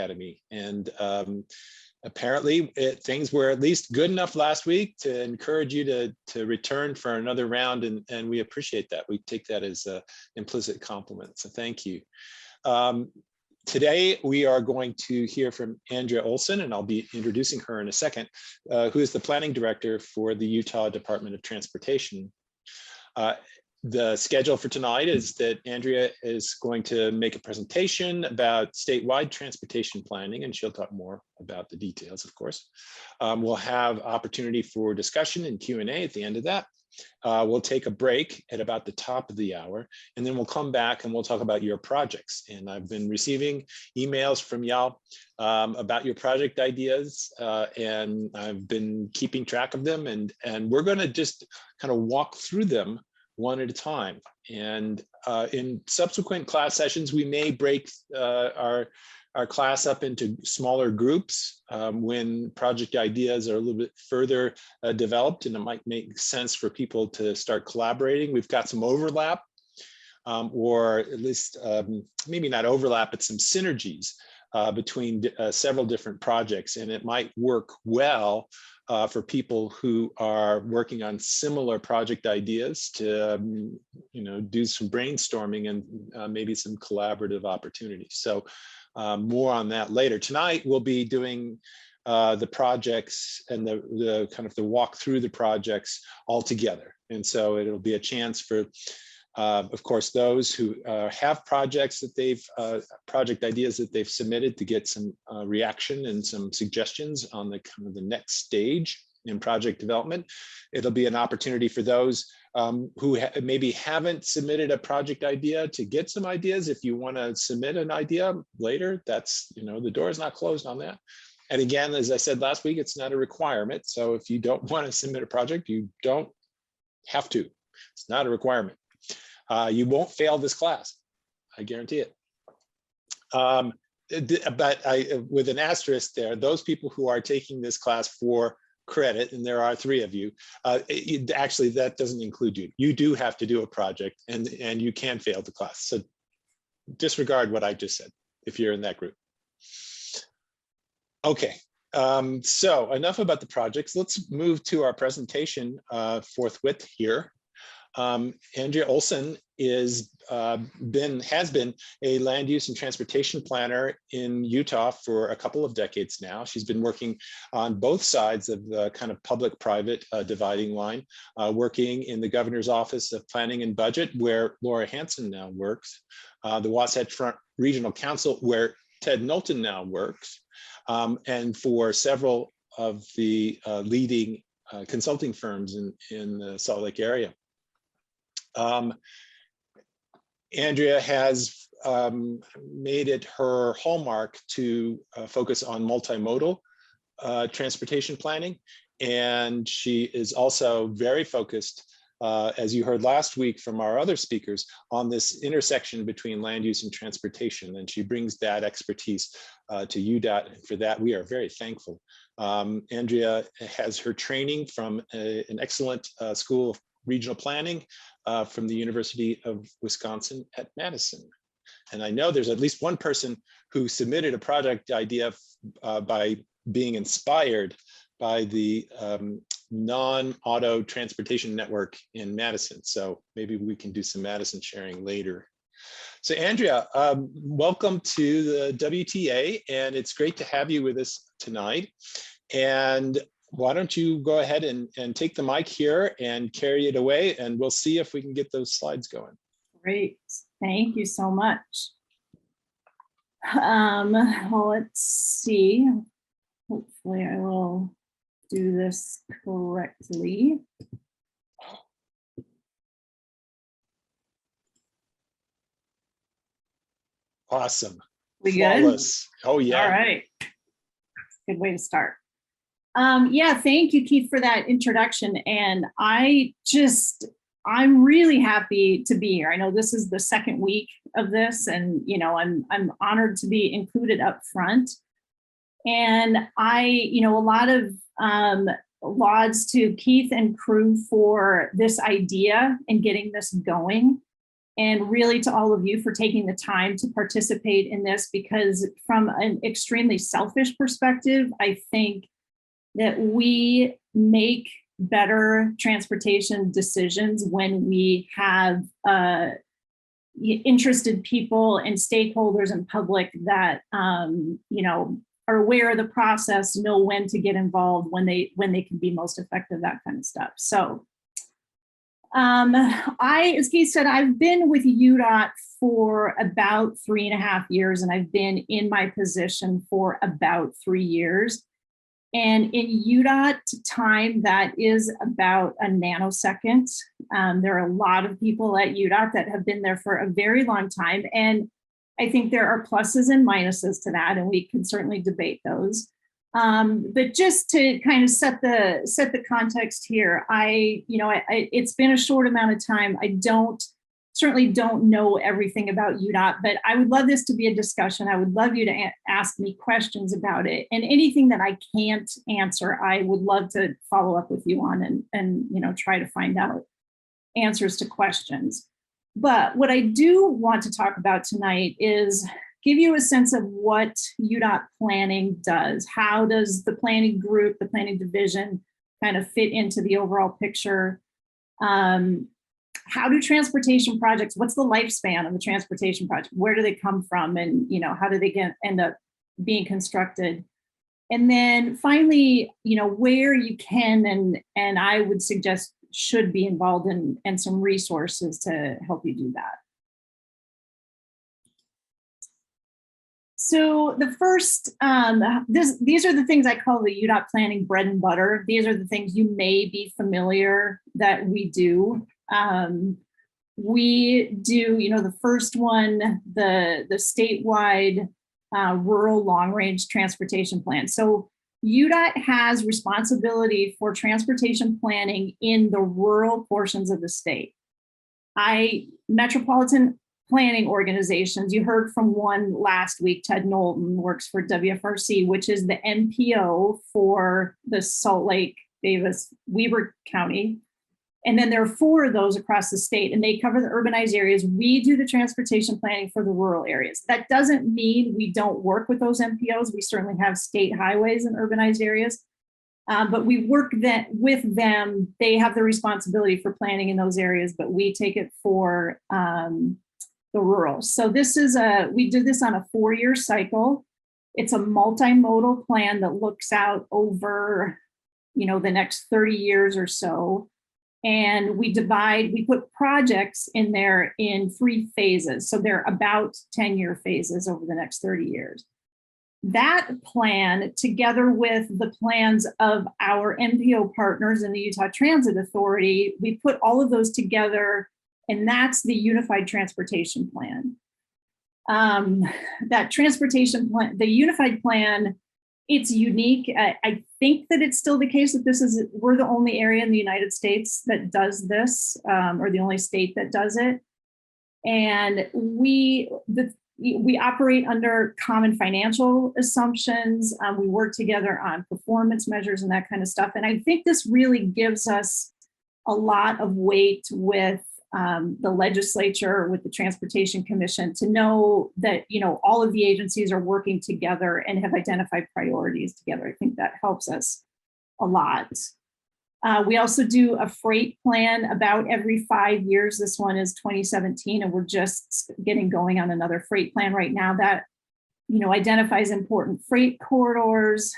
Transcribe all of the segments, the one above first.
Academy. And apparently things were at least good enough last week to encourage you to return for another round, and we appreciate that. We take that as an implicit compliment, so thank you. Today we are going to hear from Andrea Olson, and I'll be introducing her in a second, who is the planning director for the Utah Department of Transportation. The schedule for tonight is that Andrea is going to make a presentation about statewide transportation planning, and she'll talk more about the details, of course. We'll have opportunity for discussion and Q&A at the end of that. We'll take a break at about the top of the hour, and then we'll come back and we'll talk about your projects. And I've been receiving emails from y'all about your project ideas, and I've been keeping track of them, and we're going to just kind of walk through them one at a time. And in subsequent class sessions, we may break our class up into smaller groups when project ideas are a little bit further developed, and it might make sense for people to start collaborating. We've got some overlap, or at least maybe not overlap, but some synergies between several different projects, and it might work well for people who are working on similar project ideas to do some brainstorming and maybe some collaborative opportunities. So more on that later. Tonight we'll be doing the projects and the kind of the walk through the projects all together, and so it'll be a chance for of course those who have projects that they've project ideas that they've submitted to get some reaction and some suggestions on the kind of the next stage in project development. It'll be an opportunity for those who maybe haven't submitted a project idea to get some ideas. If you want to submit an idea later, that's, the door is not closed on that. And again, as I said last week, it's not a requirement. So if you don't want to submit a project, you don't have to. It's not a requirement. You won't fail this class, I guarantee it. But with an asterisk there, those people who are taking this class for credit, and there are 3 of you, actually that doesn't include you. You do have to do a project, and you can fail the class. So disregard what I just said if you're in that group. Okay, so enough about the projects. Let's move to our presentation forthwith here. Andrea Olson has been a land use and transportation planner in Utah for a couple of decades now. She's been working on both sides of the kind of public-private dividing line, working in the Governor's Office of Planning and Budget, where Laura Hansen now works, the Wasatch Front Regional Council, where Ted Knowlton now works, and for several of the leading consulting firms in the Salt Lake area. Andrea has made it her hallmark to focus on multimodal transportation planning, and she is also very focused, as you heard last week from our other speakers, on this intersection between land use and transportation, and she brings that expertise to UDOT, and for that we are very thankful. Andrea has her training from an excellent school of regional planning from the University of Wisconsin at Madison. And I know there's at least one person who submitted a project idea by being inspired by the non-auto transportation network in Madison. So maybe we can do some Madison sharing later. So Andrea, welcome to the WTA, and it's great to have you with us tonight. And why don't you go ahead and take the mic here and carry it away, and we'll see if we can get those slides going. Great, thank you so much. Well, let's see. Hopefully I will do this correctly. Awesome. We Flawless. Good? Oh yeah. All right. Good way to start. Yeah, thank you, Keith, for that introduction. And I'm really happy to be here. I know this is the second week of this, and I'm honored to be included up front. And a lot of lauds to Keith and crew for this idea and getting this going. And really to all of you for taking the time to participate in this, because from an extremely selfish perspective, I think that we make better transportation decisions when we have interested people and stakeholders and public that are aware of the process, know when to get involved, when they can be most effective, that kind of stuff. So as Keith said, I've been with UDOT for about 3.5 years, and I've been in my position for about 3 years. And in UDOT time, that is about a nanosecond. There are a lot of people at UDOT that have been there for a very long time. And I think there are pluses and minuses to that, and we can certainly debate those. But just to kind of set the context here, it's been a short amount of time. I certainly don't know everything about UDOT, but I would love this to be a discussion. I would love you to ask me questions about it, and anything that I can't answer, I would love to follow up with you on and try to find out answers to questions. But what I do want to talk about tonight is give you a sense of what UDOT planning does. How does the planning group, the planning division kind of fit into the overall picture? How do transportation projects, what's the lifespan of a transportation project? Where do they come from? And how do they end up being constructed? And then finally, where you can and I would suggest should be involved in, and some resources to help you do that. So the first, these are the things I call the UDOT planning bread and butter. These are the things you may be familiar that we do. We do, the first one, the statewide rural long-range transportation plan. So UDOT has responsibility for transportation planning in the rural portions of the state. Metropolitan planning organizations, you heard from one last week, Ted Knowlton works for WFRC, which is the NPO for the Salt Lake, Davis, Weber County. And then there are 4 of those across the state, and they cover the urbanized areas. We do the transportation planning for the rural areas. That doesn't mean we don't work with those NPOs. We certainly have state highways in urbanized areas, but we work with them. They have the responsibility for planning in those areas, but we take it for the rural. So we do this on a 4-year cycle. It's a multimodal plan that looks out over, the next 30 years or so. And we put projects in there in 3 phases. So they're about 10-year phases over the next 30 years. That plan, together with the plans of our NPO partners in the Utah Transit Authority, we put all of those together, and that's the Unified Transportation Plan. That transportation plan, the Unified Plan, it's unique. I think that it's still the case that we're the only area in the United States that does this, or the only state that does it. And we operate under common financial assumptions. We work together on performance measures and that kind of stuff. And I think this really gives us a lot of weight with the legislature, with the Transportation Commission, to know that, all of the agencies are working together and have identified priorities together. I think that helps us a lot. We also do a freight plan about every 5 years. This one is 2017, and we're just getting going on another freight plan right now that, identifies important freight corridors,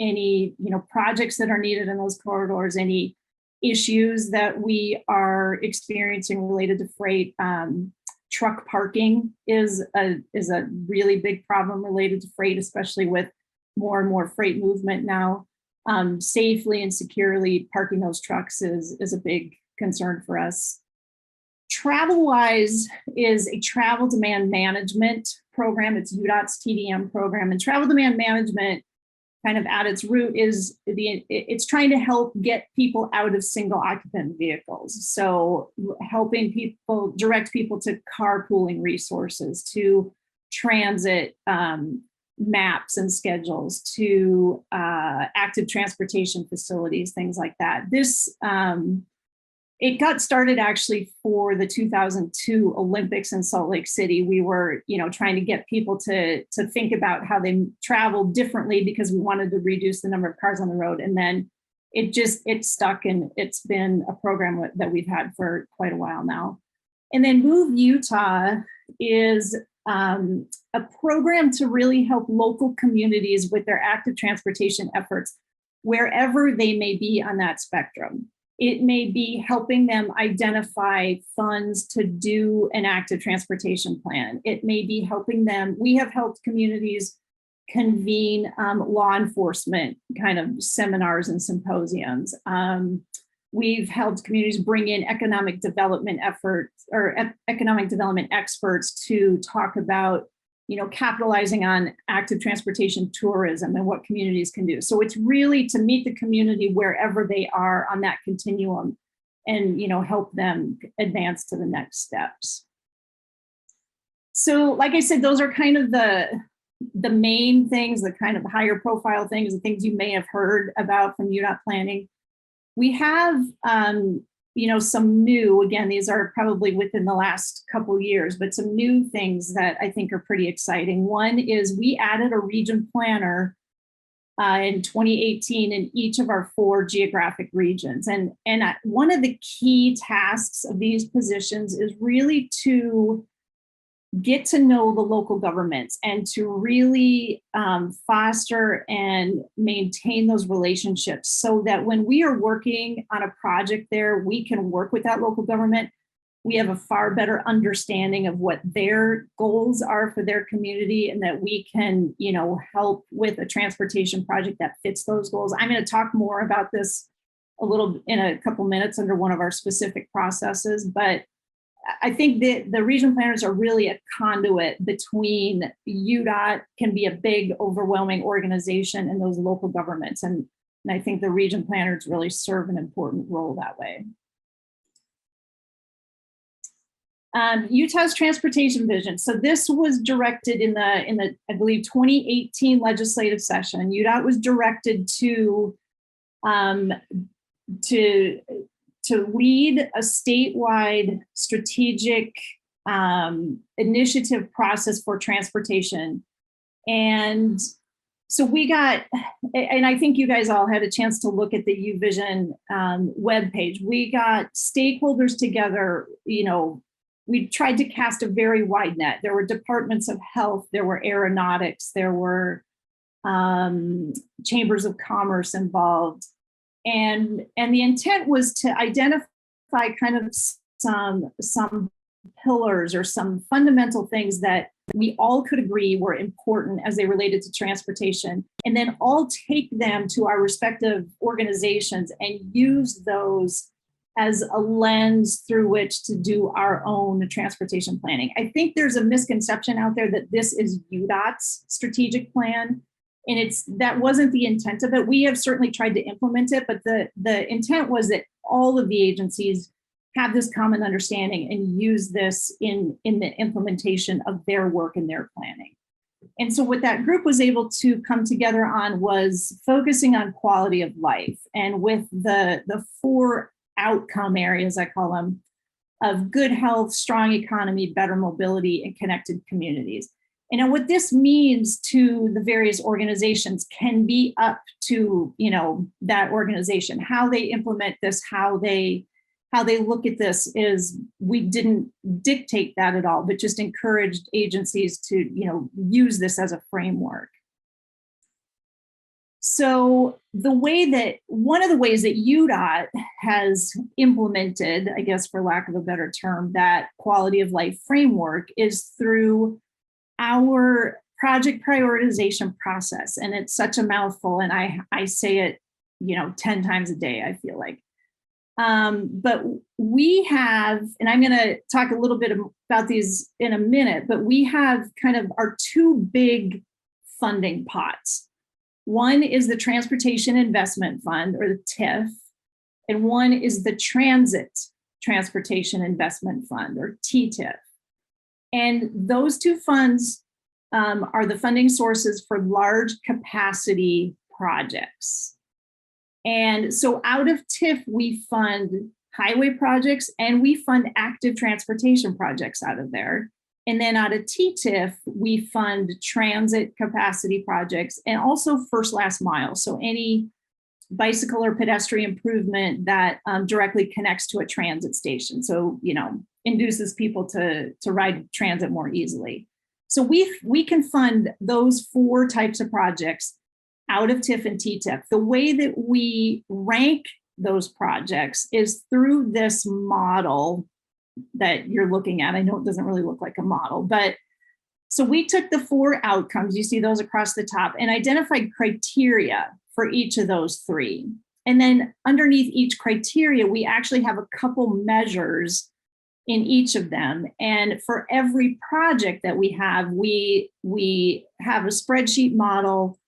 any, projects that are needed in those corridors, any issues that we are experiencing related to freight. Truck parking is a really big problem related to freight, especially with more and more freight movement now. Safely and securely parking those trucks is a big concern for us. TravelWise is a travel demand management program. It's UDOT's TDM program, and travel demand management, kind of at its root, is it's trying to help get people out of single occupant vehicles. So helping people, direct people to carpooling resources, to transit maps and schedules, to active transportation facilities, things like that. This It got started actually for the 2002 Olympics in Salt Lake City. We were, trying to get people to think about how they travel differently because we wanted to reduce the number of cars on the road. And then it stuck, and it's been a program that we've had for quite a while now. And then Move Utah is a program to really help local communities with their active transportation efforts, wherever they may be on that spectrum. It may be helping them identify funds to do an active transportation plan. It may be helping them. We have helped communities convene law enforcement kind of seminars and symposiums. We've helped communities bring in economic development efforts or economic development experts to talk about, capitalizing on active transportation tourism and what communities can do. So it's really to meet the community wherever they are on that continuum and, help them advance to the next steps. So like I said, those are kind of the main things, the kind of higher profile things, the things you may have heard about from UDOT planning. We have, some new, again, these are probably within the last couple years, but some new things that I think are pretty exciting. One is we added a region planner in 2018 in each of our 4 geographic regions. And one of the key tasks of these positions is really to get to know the local governments and to really foster and maintain those relationships so that when we are working on a project there, we can work with that local government. We have a far better understanding of what their goals are for their community, and that we can, help with a transportation project that fits those goals. I'm going to talk more about this in a couple minutes under one of our specific processes, but I think that the region planners are really a conduit between UDOT, can be a big, overwhelming organization, and those local governments. And I think the region planners really serve an important role that way. Utah's transportation vision. So this was directed in the I believe 2018 legislative session. UDOT was directed to lead a statewide strategic initiative process for transportation. And so we got, and I think you guys all had a chance to look at the UVision webpage. We got stakeholders together, we tried to cast a very wide net. There were departments of health, there were aeronautics, there were chambers of commerce involved. And the intent was to identify kind of some pillars or some fundamental things that we all could agree were important as they related to transportation, and then all take them to our respective organizations and use those as a lens through which to do our own transportation planning. I think there's a misconception out there that this is UDOT's strategic plan. And that wasn't the intent of it. We have certainly tried to implement it, but the intent was that all of the agencies have this common understanding and use this in the implementation of their work and their planning. And so what that group was able to come together on was focusing on quality of life, and with the 4 outcome areas, I call them, of good health, strong economy, better mobility, and connected communities. And what this means to the various organizations can be up to, that organization. How they implement this, how they look at this is, we didn't dictate that at all, but just encouraged agencies to, use this as a framework. So one of the ways that UDOT has implemented, I guess for lack of a better term, that quality of life framework is through our project prioritization process. And it's such a mouthful, and I say it, 10 times a day, I feel like. But we have, and I'm going to talk a little bit about these in a minute, but we have kind of our 2 big funding pots. One is the Transportation Investment Fund, or the TIF, and one is the Transit Transportation Investment Fund, or TTIF. And those 2 funds are the funding sources for large capacity projects. And so out of TIF, we fund highway projects, and we fund active transportation projects out of there. And then out of TTIF, we fund transit capacity projects and also first last mile. So any bicycle or pedestrian improvement that directly connects to a transit station. So, induces people to ride transit more easily. So we can fund those 4 types of projects out of TIF and TTIF. The way that we rank those projects is through this model that you're looking at. I know it doesn't really look like a model, but so we took the 4 outcomes, you see those across the top, and identified criteria for each of those 3. And then underneath each criteria, we actually have a couple measures in each of them. And for every project that we have a spreadsheet model.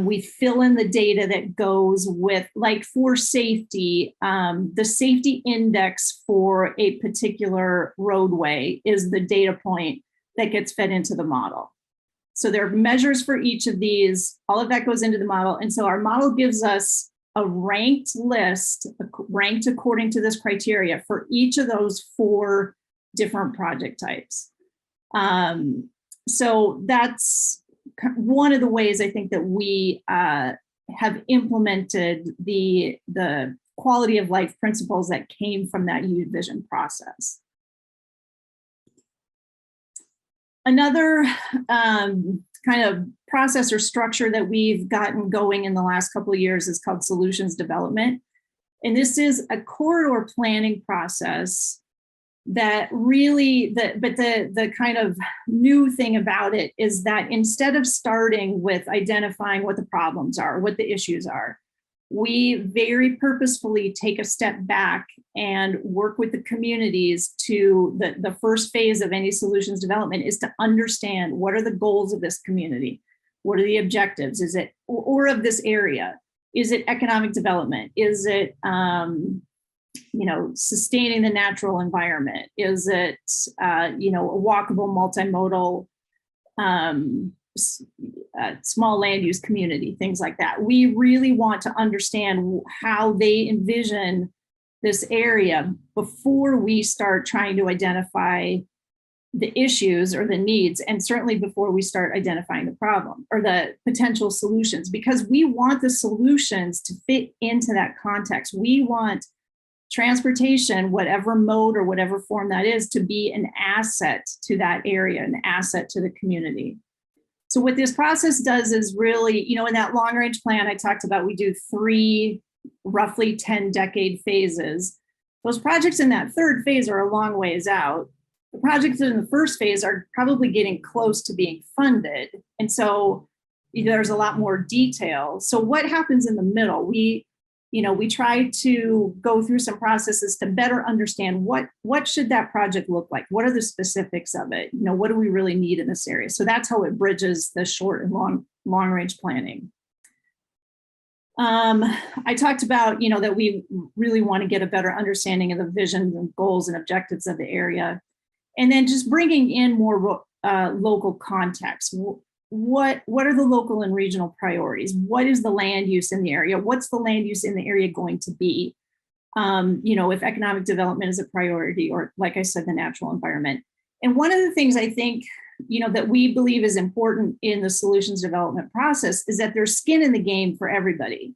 We fill in the data that goes with, like for safety, the safety index for a particular roadway is the data point that gets fed into the model. So there are measures for each of these, all of that goes into the model. And so our model gives us a ranked list, ranked according to this criteria for each of those 4 different project types. So that's one of the ways I think that we have implemented the quality of life principles that came from that UVision process. Another kind of process or structure that we've gotten going in the last couple of years is called solutions development. And this is a corridor planning process that really, the kind of new thing about it is that instead of starting with identifying what the problems are, what the issues are, we very purposefully take a step back and work with the communities to the first phase of any solutions development is to understand what are the goals of this community? What are the objectives? Is it, or of this area? Is it economic development? Is it, sustaining the natural environment? Is it, a walkable, multimodal, small land use community, things like that. We really want to understand how they envision this area before we start trying to identify the issues or the needs, and certainly before we start identifying the problem or the potential solutions, because we want the solutions to fit into that context. We want transportation, whatever mode or whatever form that is, to be an asset to that area, an asset to the community. So what this process does is really, in that long range plan I talked about, we do 3 roughly 10-decade phases. Those projects in that 3rd phase are a long ways out. The projects in the 1st phase are probably getting close to being funded. And so there's a lot more detail. So what happens in the middle? We try to go through some processes to better understand what should that project look like? What are the specifics of it? What do we really need in this area? So that's how it bridges the short and long range planning. I talked about, that we really want to get a better understanding of the vision and goals and objectives of the area. And then just bringing in more local context. What are the local and regional priorities? What is the land use in the area? What's the land use in the area going to be? If economic development is a priority, or like I said, the natural environment. And one of the things I think, that we believe is important in the solutions development process is that there's skin in the game for everybody.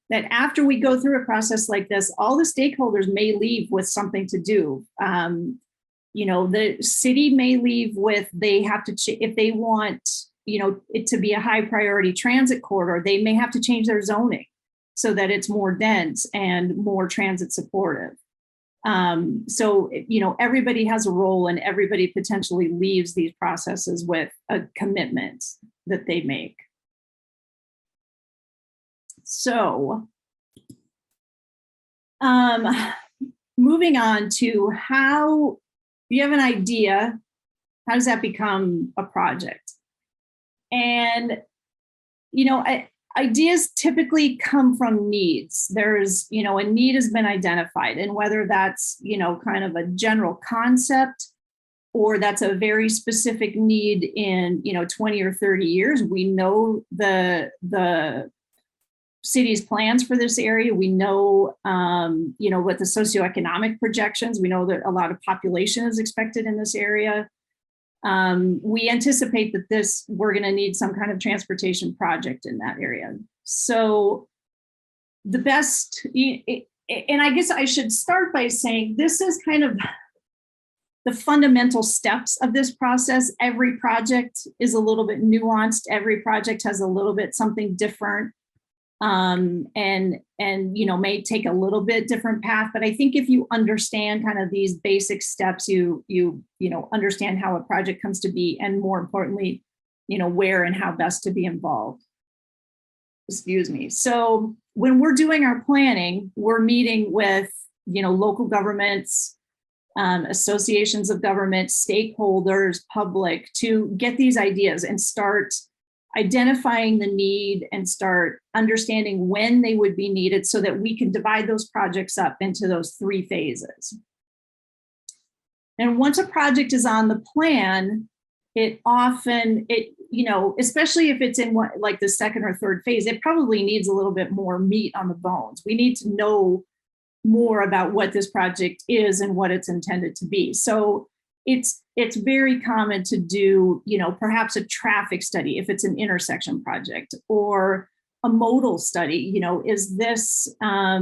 That after we go through a process like this, all the stakeholders may leave with something to do. The city may leave with, they have to, if they want, it to be a high priority transit corridor, they may have to change their zoning so that it's more dense and more transit supportive. So, everybody has a role, and everybody potentially leaves these processes with a commitment that they make. So, moving on to how you have an idea, how does that become a project? And, ideas typically come from needs. There's, a need has been identified, and whether that's, kind of a general concept, or that's a very specific need in, 20 or 30 years, we know the city's plans for this area. We know, what the socioeconomic projections, we know that a lot of population is expected in this area. We anticipate that we're going to need some kind of transportation project in that area. So the best, and I guess I should start by saying this is kind of the fundamental steps of this process. Every project is a little bit nuanced. Every project has a little bit something different, and may take a little bit different path. But I think if you understand kind of these basic steps, you understand how a project comes to be, and more importantly, where and how best to be involved. Excuse me. So when we're doing our planning, we're meeting with local governments, associations of government, stakeholders, public, to get these ideas and start identifying the need and start understanding when they would be needed so that we can divide those projects up into those 3 phases. And once a project is on the plan, it often, especially if it's in like the 2nd or 3rd phase, it probably needs a little bit more meat on the bones. We need to know more about what this project is and what it's intended to be. So it's very common to do, perhaps a traffic study if it's an intersection project, or a modal study. Is this a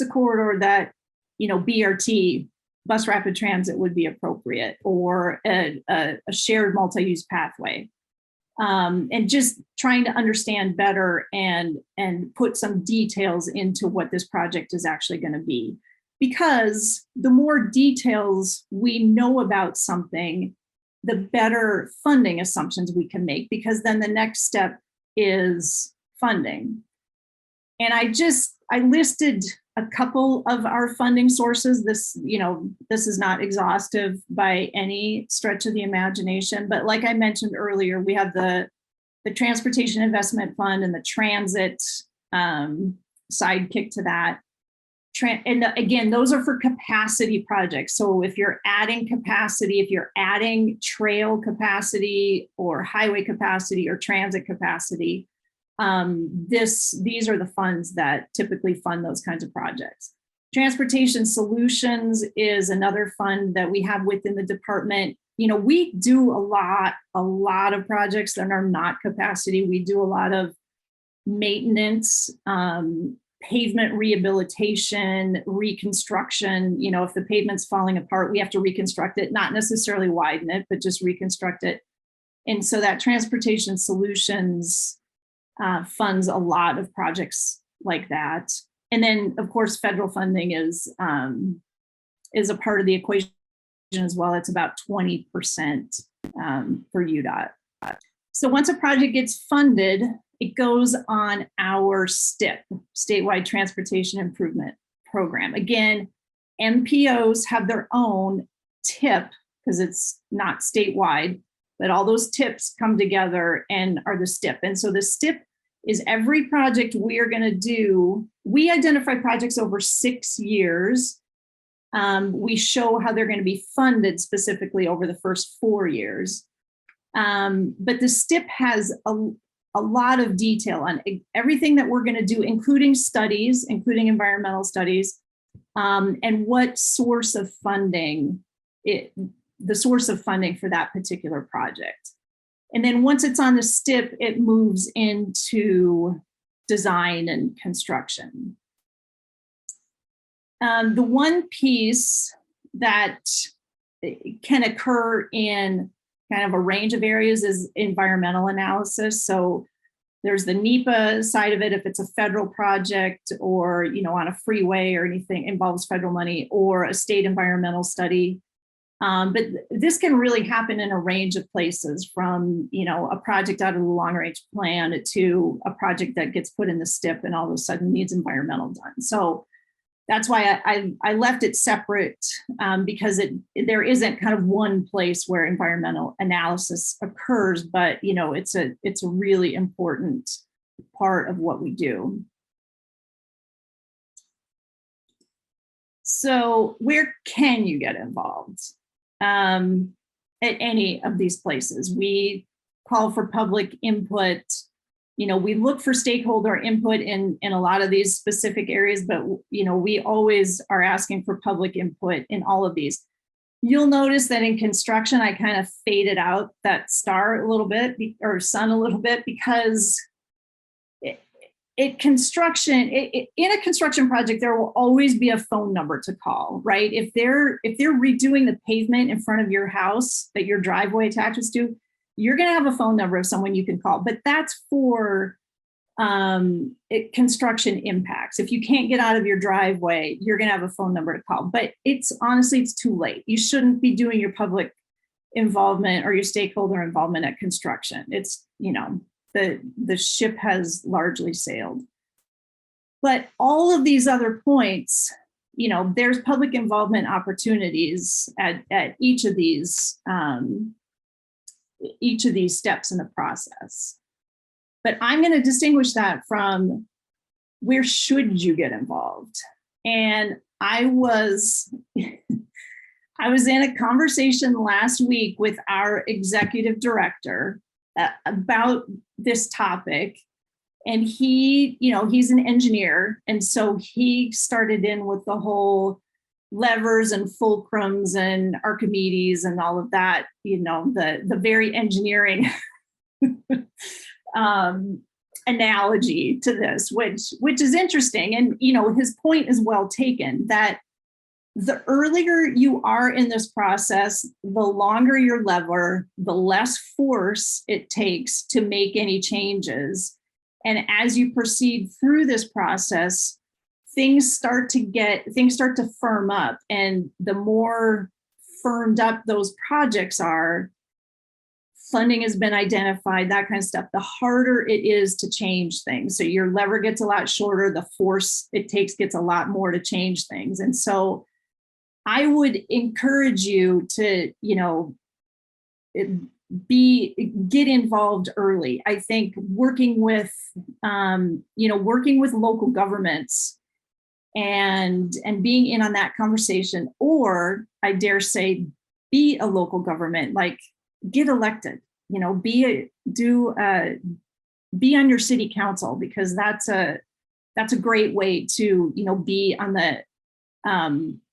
corridor that, BRT, bus rapid transit, would be appropriate, or a shared multi-use pathway? And just trying to understand better and put some details into what this project is actually going to be. Because the more details we know about something, the better funding assumptions we can make, because then the next step is funding. And I listed a couple of our funding sources. This is not exhaustive by any stretch of the imagination, but like I mentioned earlier, we have the Transportation Investment Fund and the transit sidekick to that. And again, those are for capacity projects. So if you're adding capacity, if you're adding trail capacity or highway capacity or transit capacity, these are the funds that typically fund those kinds of projects. Transportation Solutions is another fund that we have within the department. We do a lot of projects that are not capacity. We do a lot of maintenance, pavement rehabilitation, reconstruction. If the pavement's falling apart, we have to reconstruct it, not necessarily widen it, but just reconstruct it. And so that Transportation Solutions funds a lot of projects like that. And then, of course, federal funding is a part of the equation as well. It's about 20% for UDOT. So once a project gets funded, it goes on our STIP, Statewide Transportation Improvement Program. Again, MPOs have their own TIP because it's not statewide, but all those TIPs come together and are the STIP. And so the STIP is every project we are going to do. We identify projects over 6 years. We show how they're going to be funded specifically over the first 4 years. But the STIP has a lot of detail on everything that we're going to do, including studies, including environmental studies, and what source of funding, the source of funding for that particular project. And then once it's on the STIP, it moves into design and construction. The one piece that can occur in kind of a range of areas is environmental analysis. So there's the NEPA side of it, if it's a federal project or, on a freeway or anything involves federal money, or a state environmental study. But this can really happen in a range of places, from, a project out of the long range plan to a project that gets put in the STIP and all of a sudden needs environmental done. So that's why I left it separate, because there isn't kind of one place where environmental analysis occurs, but it's a really important part of what we do. So where can you get involved? At any of these places. We call for public input. we look for stakeholder input in a lot of these specific areas, but, we always are asking for public input in all of these. You'll notice that in construction, I kind of faded out that star a little bit, or sun a little bit, because in a construction project, there will always be a phone number to call, right? If they're redoing the pavement in front of your house that your driveway attaches to, you're going to have a phone number of someone you can call, but that's for construction impacts. If you can't get out of your driveway, you're going to have a phone number to call, but honestly, it's too late. You shouldn't be doing your public involvement or your stakeholder involvement at construction. It's, the ship has largely sailed. But all of these other points, there's public involvement opportunities at each of these steps in the process. But I'm going to distinguish that from where should you get involved? And I was in a conversation last week with our executive director about this topic. And he's an engineer. And so he started in with the whole levers and fulcrums and Archimedes and all of that, the very engineering analogy to this, which is interesting. And, his point is well taken, that the earlier you are in this process, the longer your lever, the less force it takes to make any changes. And as you proceed through this process, things start to firm up. And the more firmed up those projects are, funding has been identified, that kind of stuff, the harder it is to change things. So your lever gets a lot shorter, the force it takes gets a lot more to change things. And so I would encourage you to, get involved early. I think working with local governments and being in on that conversation, or I dare say, be a local government, like get elected, be on your city council, because that's a great way to, be on the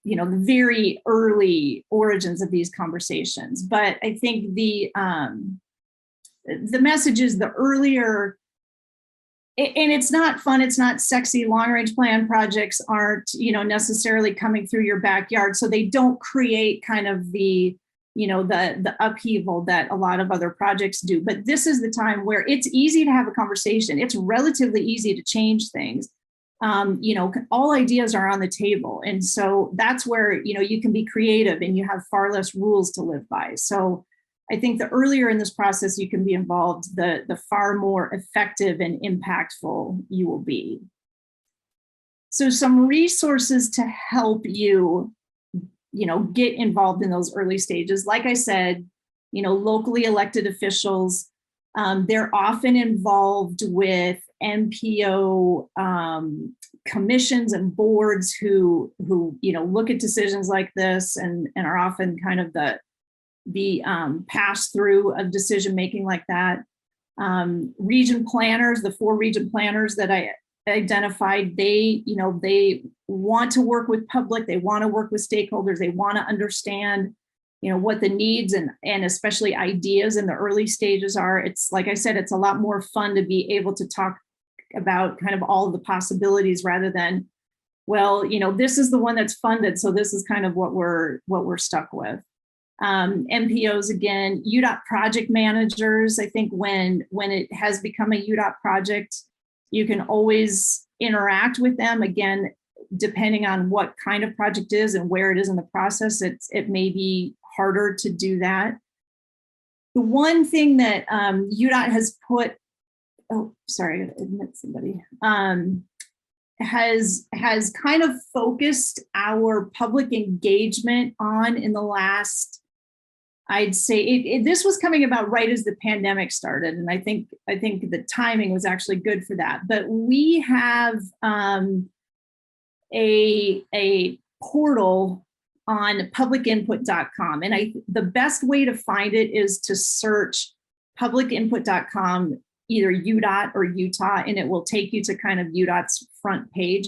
the very early origins of these conversations. But I think the message is the earlier, and it's not fun, it's not sexy. Long range plan projects aren't, necessarily coming through your backyard. So they don't create kind of the upheaval that a lot of other projects do. But this is the time where it's easy to have a conversation. It's relatively easy to change things. All ideas are on the table. And so that's where, you can be creative and you have far less rules to live by. So I think the earlier in this process you can be involved, the far more effective and impactful you will be. So some resources to help you, get involved in those early stages. Like I said, locally elected officials, they're often involved with NPO commissions and boards who look at decisions like this and are often kind of the pass through of decision making like that. Region planners, the 4 region planners that I identified, they want to work with public, they want to work with stakeholders, they want to understand what the needs and especially ideas in the early stages are. It's like I said, it's a lot more fun to be able to talk about kind of all of the possibilities rather than, well, this is the one that's funded, so this is kind of what we're stuck with. NPOs, again, UDOT project managers. I think when it has become a UDOT project, you can always interact with them. Again, depending on what kind of project it is and where it is in the process, it may be harder to do that. The one thing that UDOT has put, I admit somebody, has kind of focused our public engagement on in the last, I'd say this was coming about right as the pandemic started. And I think the timing was actually good for that. But we have a portal on publicinput.com. And the best way to find it is to search publicinput.com either UDOT or Utah, and it will take you to kind of UDOT's front page.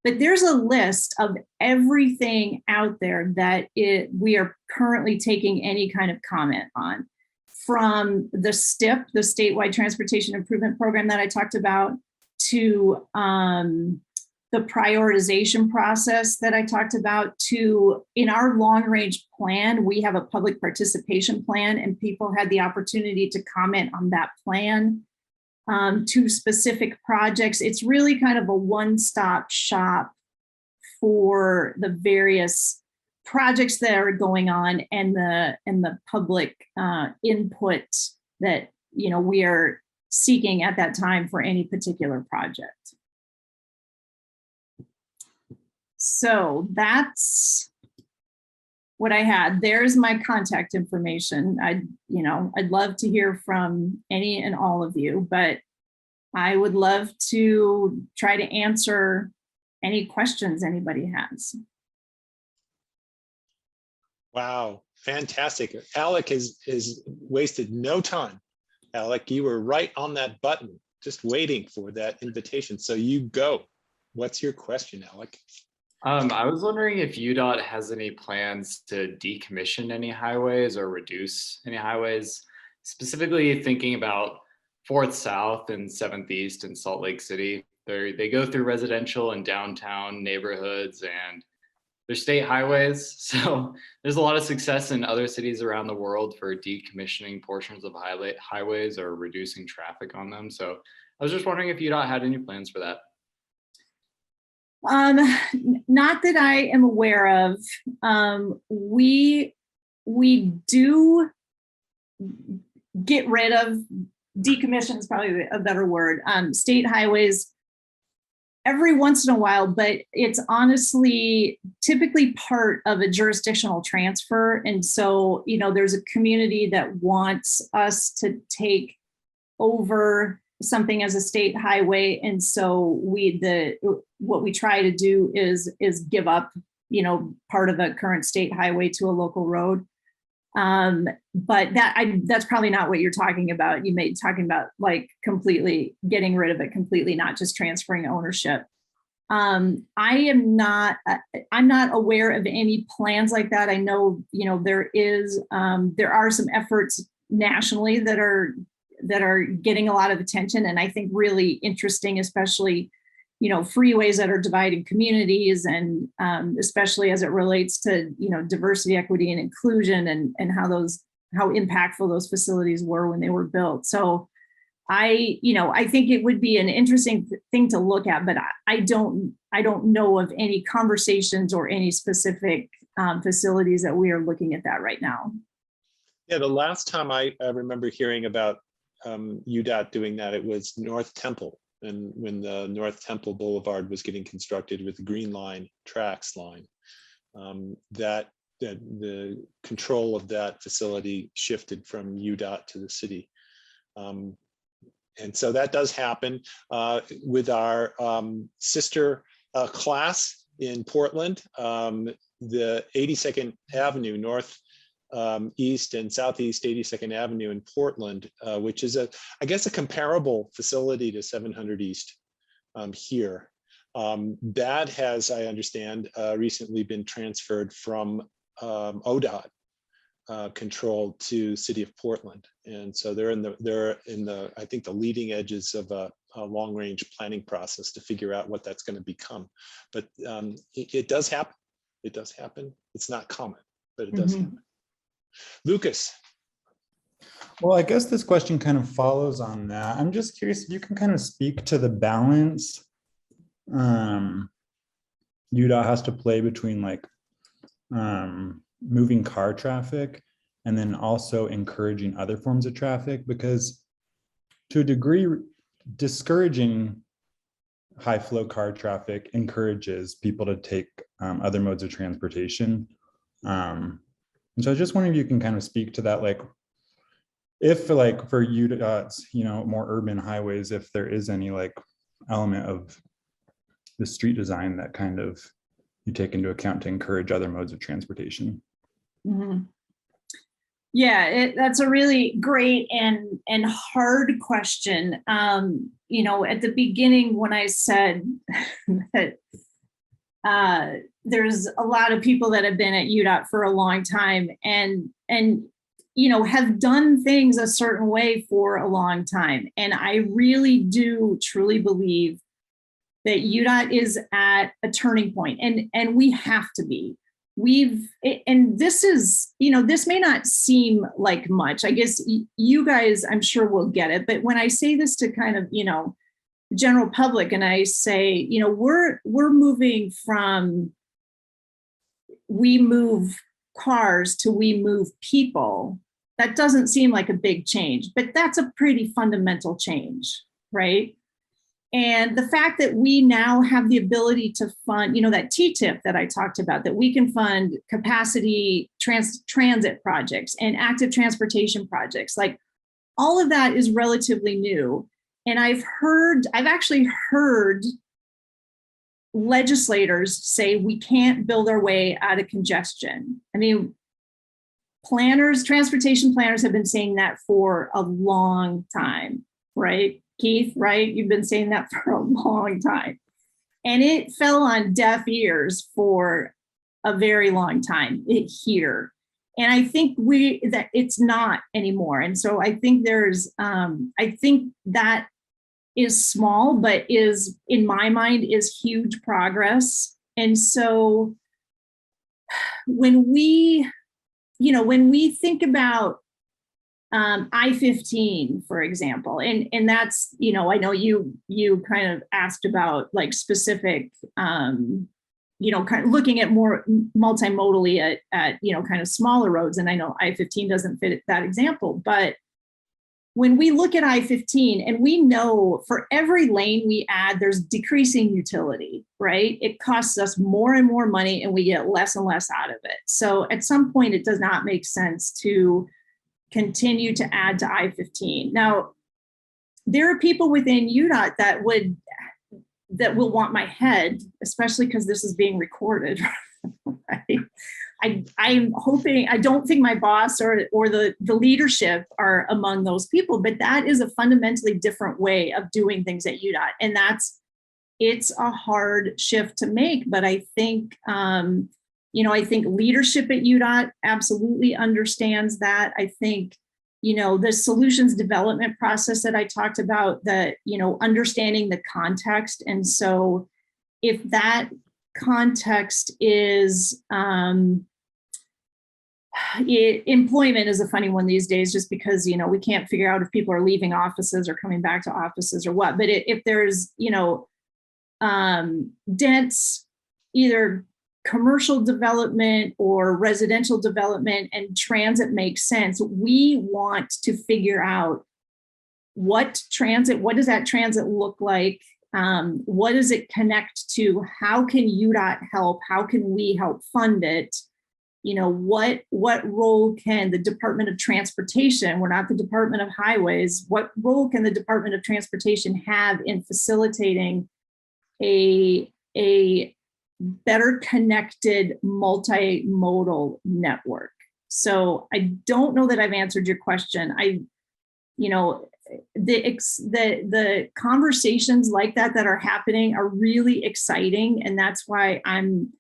But there's a list of everything out there that we are currently taking any kind of comment on, from the STIP, the Statewide Transportation Improvement Program that I talked about, to the prioritization process that I talked about, to in our long range plan, we have a public participation plan, and people had the opportunity to comment on that plan, to specific projects. It's really kind of a one-stop shop for the various projects that are going on, and the public input that we are seeking at that time for any particular project. So that's what I had. There's my contact information. I'd love to hear from any and all of you, but I would love to try to answer any questions anybody has. Wow, fantastic. Alec has wasted no time. Alec, you were right on that button, just waiting for that invitation. So you go. What's your question, Alec? I was wondering if UDOT has any plans to decommission any highways or reduce any highways, specifically thinking about 4th South and 7th East in Salt Lake City. They go through residential and downtown neighborhoods, and they're state highways. So there's a lot of success in other cities around the world for decommissioning portions of highways or reducing traffic on them. So I was just wondering if UDOT had any plans for that. Not that I am aware of. We do get rid of, decommission is probably a better word, state highways every once in a while, but it's honestly typically part of a jurisdictional transfer. And so, there's a community that wants us to take over something as a state highway. And so what we try to do is give up, part of a current state highway to a local road. But that's probably not what you're talking about. You may be talking about like completely getting rid of it completely, not just transferring ownership. I'm not aware of any plans like that. I know, there are some efforts nationally that are getting a lot of attention, and I think really interesting, especially, freeways that are dividing communities, and especially as it relates to, diversity, equity, and inclusion, and how impactful those facilities were when they were built. So I think it would be an interesting thing to look at, but I don't know of any conversations or any specific facilities that we are looking at that right now. Yeah, the last time I remember hearing about UDOT doing that, it was North Temple, and when the North Temple Boulevard was getting constructed with the Green Line tracks line, that the control of that facility shifted from UDOT to the city. And so that does happen with our sister class in Portland, the 82nd Avenue North East and Southeast 82nd Avenue in Portland, which is I guess a comparable facility to 700 East here. That has, I understand, recently been transferred from ODOT control to City of Portland, and so they're in the I think the leading edges of a long range planning process to figure out what that's going to become. But it does happen. It does happen. It's not common, but it does happen. Lucas. Well, I guess this question kind of follows on that. I'm just curious if you can kind of speak to the balance UDOT has to play between like moving car traffic and then also encouraging other forms of traffic, because to a degree, discouraging high flow car traffic encourages people to take other modes of transportation. And so I was just wondering if you can kind of speak to that, like if like for UDOT's, more urban highways, if there is any like element of the street design that kind of you take into account to encourage other modes of transportation. Yeah, that's a really great and hard question. At the beginning when I said that there's a lot of people that have been at UDOT for a long time and have done things a certain way for a long time. And I really do truly believe that UDOT is at a turning point, and we have to be. And this is, this may not seem like much. I guess you guys, I'm sure will get it. But when I say this to kind of, general public, and I say, we're moving from we move cars to we move people. That doesn't seem like a big change, but that's a pretty fundamental change, right? And the fact that we now have the ability to fund, that T-tip that I talked about, that we can fund capacity transit projects and active transportation projects, like all of that is relatively new. And I've actually heard legislators say we can't build our way out of congestion. I mean, transportation planners have been saying that for a long time, right? Keith, right? You've been saying that for a long time. And it fell on deaf ears for a very long time here. And I think that it's not anymore. And so I think I think that is small, but is, in my mind, is huge progress. And so when we think about I-15, for example, and that's, I know you kind of asked about like specific, kind of looking at more multimodally at kind of smaller roads. And I know I-15 doesn't fit that example, but when we look at I-15 and we know for every lane we add, there's decreasing utility, right? It costs us more and more money and we get less and less out of it. So at some point, it does not make sense to continue to add to I-15. Now, there are people within UDOT that will want my head, especially because this is being recorded. Right? I'm hoping, I don't think my boss or the leadership are among those people, but that is a fundamentally different way of doing things at UDOT. And it's a hard shift to make, but I think, I think leadership at UDOT absolutely understands that. I think, the solutions development process that I talked about, that, understanding the context. And so if that context is, employment is a funny one these days, just because, we can't figure out if people are leaving offices or coming back to offices or what. But if there's, dense either commercial development or residential development and transit makes sense, we want to figure out what does that transit look like? What does it connect to? How can UDOT help? How can we help fund it? What role can the Department of Transportation, we're not the Department of Highways, what role can the Department of Transportation have in facilitating a better connected multimodal network? So I don't know that I've answered your question. The conversations like that are happening are really exciting. And that's why I'm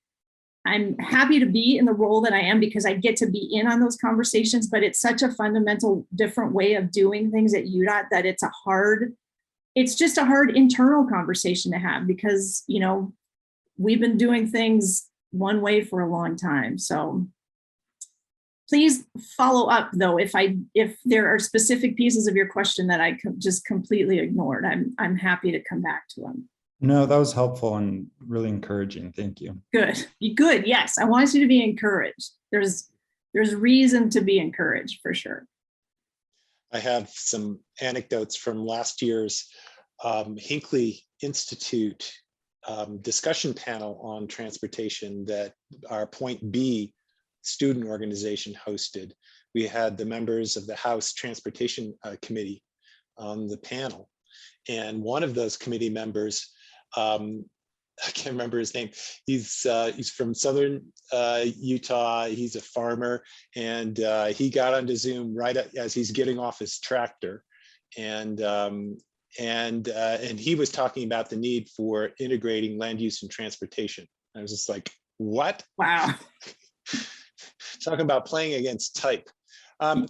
happy to be in the role that I am, because I get to be in on those conversations, but it's such a fundamental different way of doing things at UDOT that it's just a hard internal conversation to have, because, we've been doing things one way for a long time. So please follow up though, if there are specific pieces of your question that I just completely ignored. I'm happy to come back to them. No, that was helpful and really encouraging. Thank you. Good. Yes, I want you to be encouraged. There's reason to be encouraged for sure. I have some anecdotes from last year's Hinckley Institute discussion panel on transportation that our Point B student organization hosted. We had the members of the House Transportation Committee on the panel. And one of those committee members I can't remember his name. He's from southern Utah. He's a farmer, and he got onto Zoom right as he's getting off his tractor, and he was talking about the need for integrating land use and transportation. I was just like, what? Wow. Talking about playing against type.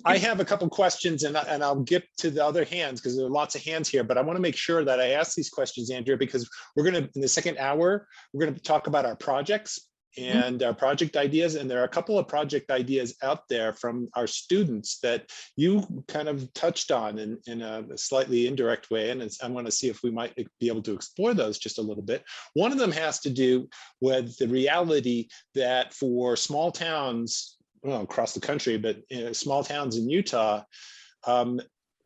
I have a couple questions, and I'll get to the other hands because there are lots of hands here, but I want to make sure that I ask these questions, Andrea, because we're going to, in the second hour, we're going to talk about our projects and our project ideas. And there are a couple of project ideas out there from our students that you kind of touched on in a slightly indirect way. And I want to see if we might be able to explore those just a little bit. One of them has to do with the reality that for small towns, well, across the country, but in small towns in Utah,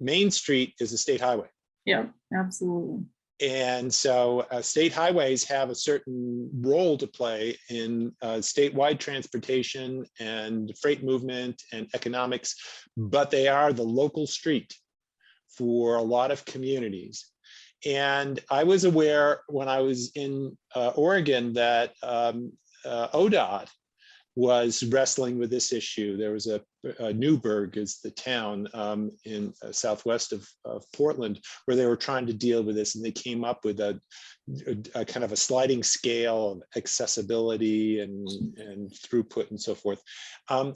Main Street is a state highway. Yeah, absolutely. And so state highways have a certain role to play in statewide transportation and freight movement and economics, but they are the local street for a lot of communities. And I was aware when I was in Oregon that ODOT was wrestling with this issue. There was a Newburgh is the town in southwest of Portland where they were trying to deal with this, and they came up with a kind of a sliding scale of accessibility and throughput and so forth.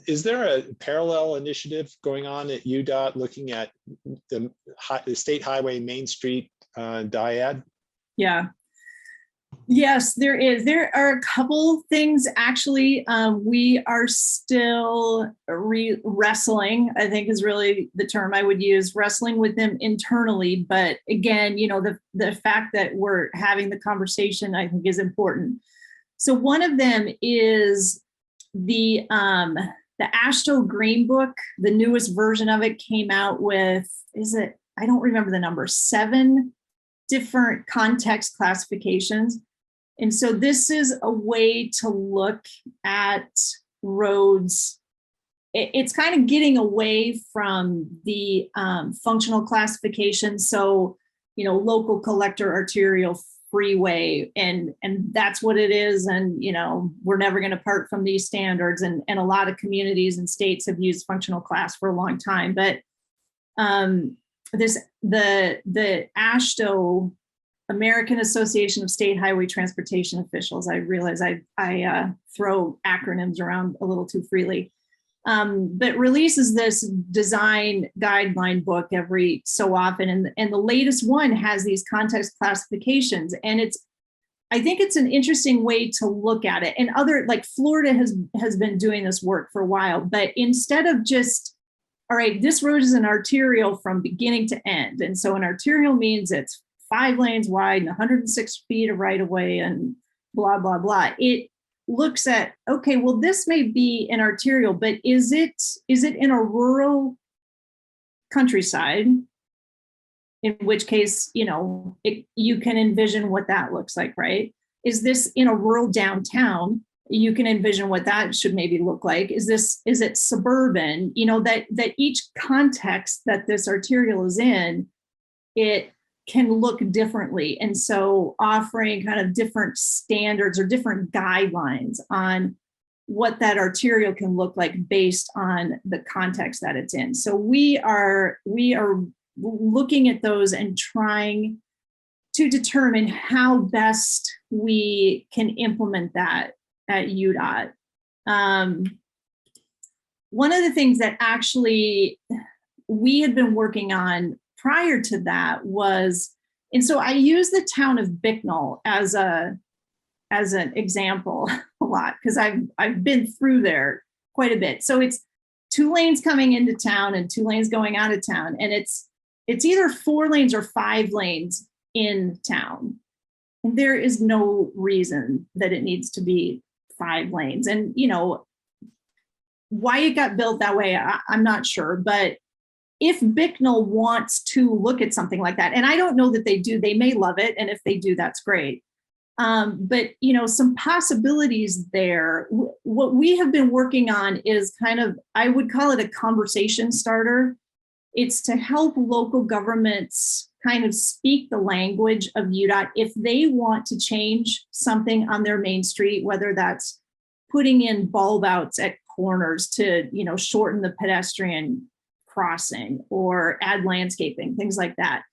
Is there a parallel initiative going on at UDOT looking at the state highway Main Street dyad? Yeah. Yes, there is. There are a couple things actually. We are still wrestling, I think is really the term I would use, wrestling with them internally. But again, you know, the fact that we're having the conversation, I think, is important. So one of them is the AASHTO Green Book. The newest version of it came out with, I don't remember the number, 7 different context classifications. And so this is a way to look at roads. It's kind of getting away from the functional classification. So, you know, local, collector, arterial, freeway, and that's what it is. And, you know, we're never going to part from these standards. And a lot of communities and states have used functional class for a long time. But the AASHTO, American Association of State Highway Transportation Officials, I realize I throw acronyms around a little too freely, but releases this design guideline book every so often. And the latest one has these context classifications. And I think it's an interesting way to look at it. And like Florida has been doing this work for a while, but instead of just, all right, this road is an arterial from beginning to end. And so an arterial means it's 5 lanes wide and 106 feet of right of way and blah, blah, blah. It looks at, okay, well, this may be an arterial, but is it in a rural countryside? In which case, you know, you can envision what that looks like, right? Is this in a rural downtown? You can envision what that should maybe look like. Is it suburban? You know, that each context that this arterial is in, it can look differently. And so offering kind of different standards or different guidelines on what that arterial can look like based on the context that it's in. So we are looking at those and trying to determine how best we can implement that at UDOT. One of the things that actually we had been working on prior to that was, and so I use the town of Bicknell as an example a lot because I've been through there quite a bit. So it's 2 lanes coming into town and 2 lanes going out of town, and it's either 4 lanes or 5 lanes in town. And there is no reason that it needs to be 5 lanes. And you know why it got built that way, I'm not sure, but if Bicknell wants to look at something like that, and I don't know that they do, they may love it. And if they do, that's great. But, you know, some possibilities there. What we have been working on is kind of, I would call it a conversation starter. It's to help local governments kind of speak the language of UDOT. If they want to change something on their main street, whether that's putting in bulb outs at corners to, shorten the pedestrian crossing or add landscaping, things like that.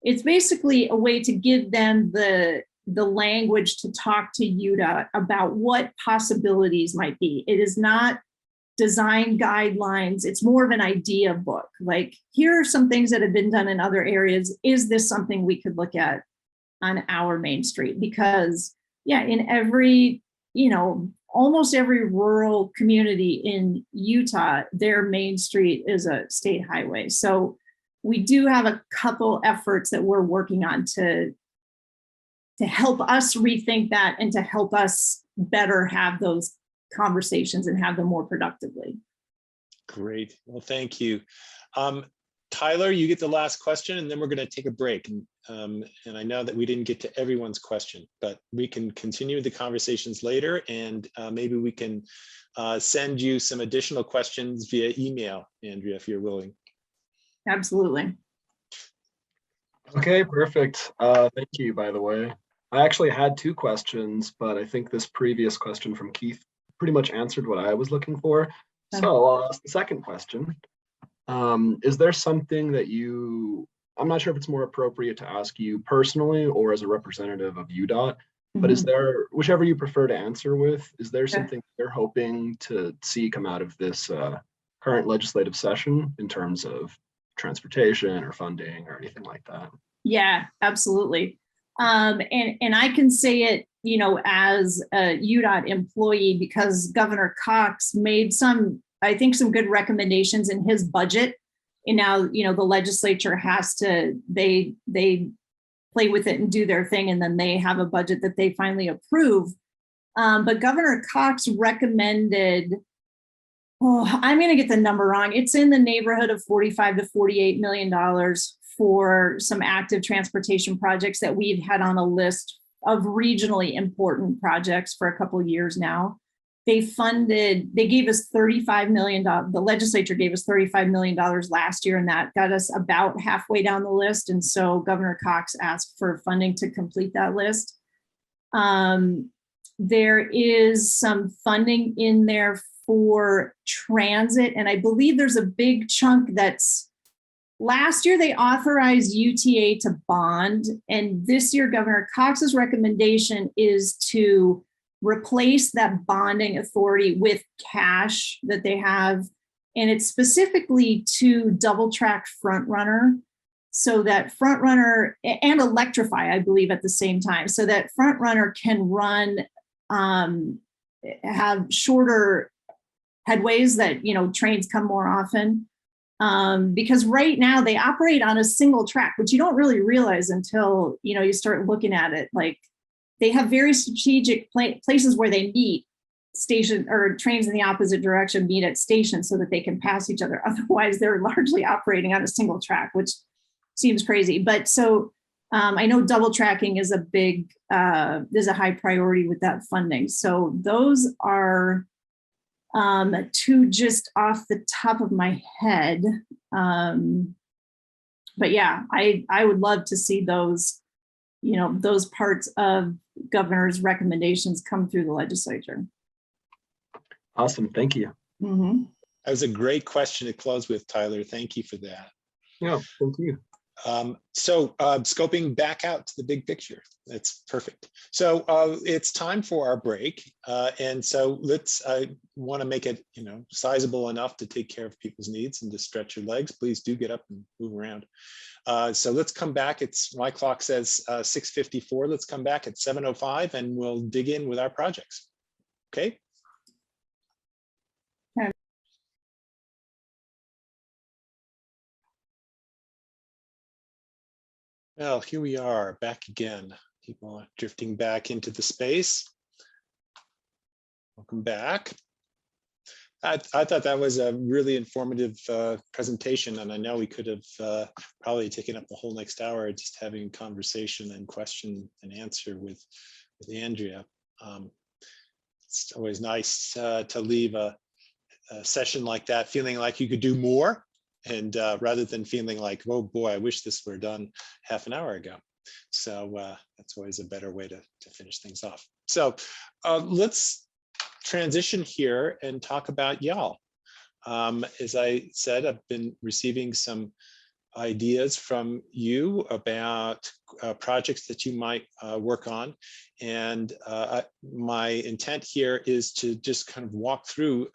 It's basically a way to give them the language to talk to UDOT about what possibilities might be. It is not design guidelines. It's more of an idea book. Like, here are some things that have been done in other areas. Is this something we could look at on our main street? Because in every, almost every rural community in Utah, their main street is a state highway. So we do have a couple efforts that we're working on to help us rethink that and to help us better have those conversations and have them more productively. Great. Well, thank you. Tyler, you get the last question, and then we're going to take a break. And I know that we didn't get to everyone's question, but we can continue the conversations later, and maybe we can send you some additional questions via email, Andrea, if you're willing. Absolutely. Okay, perfect. Thank you, by the way. I actually had two questions, but I think this previous question from Keith pretty much answered what I was looking for. So I'll ask the second question. Is there something that I'm not sure if it's more appropriate to ask you personally or as a representative of UDOT, but is there, whichever you prefer to answer with, is there something you're hoping to see come out of this current legislative session in terms of transportation or funding or anything like that? Yeah, absolutely. And I can say it, as a UDOT employee, because Governor Cox made some good recommendations in his budget. And now, the legislature has to, they play with it and do their thing. And then they have a budget that they finally approve. But Governor Cox recommended, I'm going to get the number wrong. It's in the neighborhood of $45 to $48 million for some active transportation projects that we've had on a list of regionally important projects for a couple of years now. They gave us $35 million. The legislature gave us $35 million last year, and that got us about halfway down the list. And so Governor Cox asked for funding to complete that list. There is some funding in there for transit, and I believe there's a big chunk that's, last year they authorized UTA to bond, and this year Governor Cox's recommendation is to replace that bonding authority with cash that they have, and it's specifically to double track Front Runner, so that Front Runner and electrify, I believe, at the same time, so that Front Runner can run, have shorter headways that, trains come more often. Because right now they operate on a single track, which you don't really realize until, you start looking at it. Like, they have very strategic places where they meet, station or trains in the opposite direction meet at stations so that they can pass each other. Otherwise, they're largely operating on a single track, which seems crazy. But so I know double tracking is there's a high priority with that funding. So those are two just off the top of my head. But yeah, I would love to see those, those parts of governor's recommendations come through the legislature. Awesome. Thank you. Mm-hmm. That was a great question to close with, Tyler. Thank you for that. Yeah, thank you. Scoping back out to the big picture. That's perfect. So it's time for our break. And so I want to make it, sizable enough to take care of people's needs and to stretch your legs. Please do get up and move around. So let's come back. My clock says 6:54. Let's come back at 7:05 and we'll dig in with our projects. Okay. Well, here we are back again. People are drifting back into the space. Welcome back. I thought that was a really informative presentation, and I know we could have probably taken up the whole next hour just having a conversation and question and answer with Andrea. It's always nice to leave a session like that feeling like you could do more and rather than feeling like, oh boy, I wish this were done half an hour ago. So that's always a better way to finish things off. So let's transition here and talk about y'all. As I said, I've been receiving some ideas from you about projects that you might work on. And my intent here is to just kind of walk through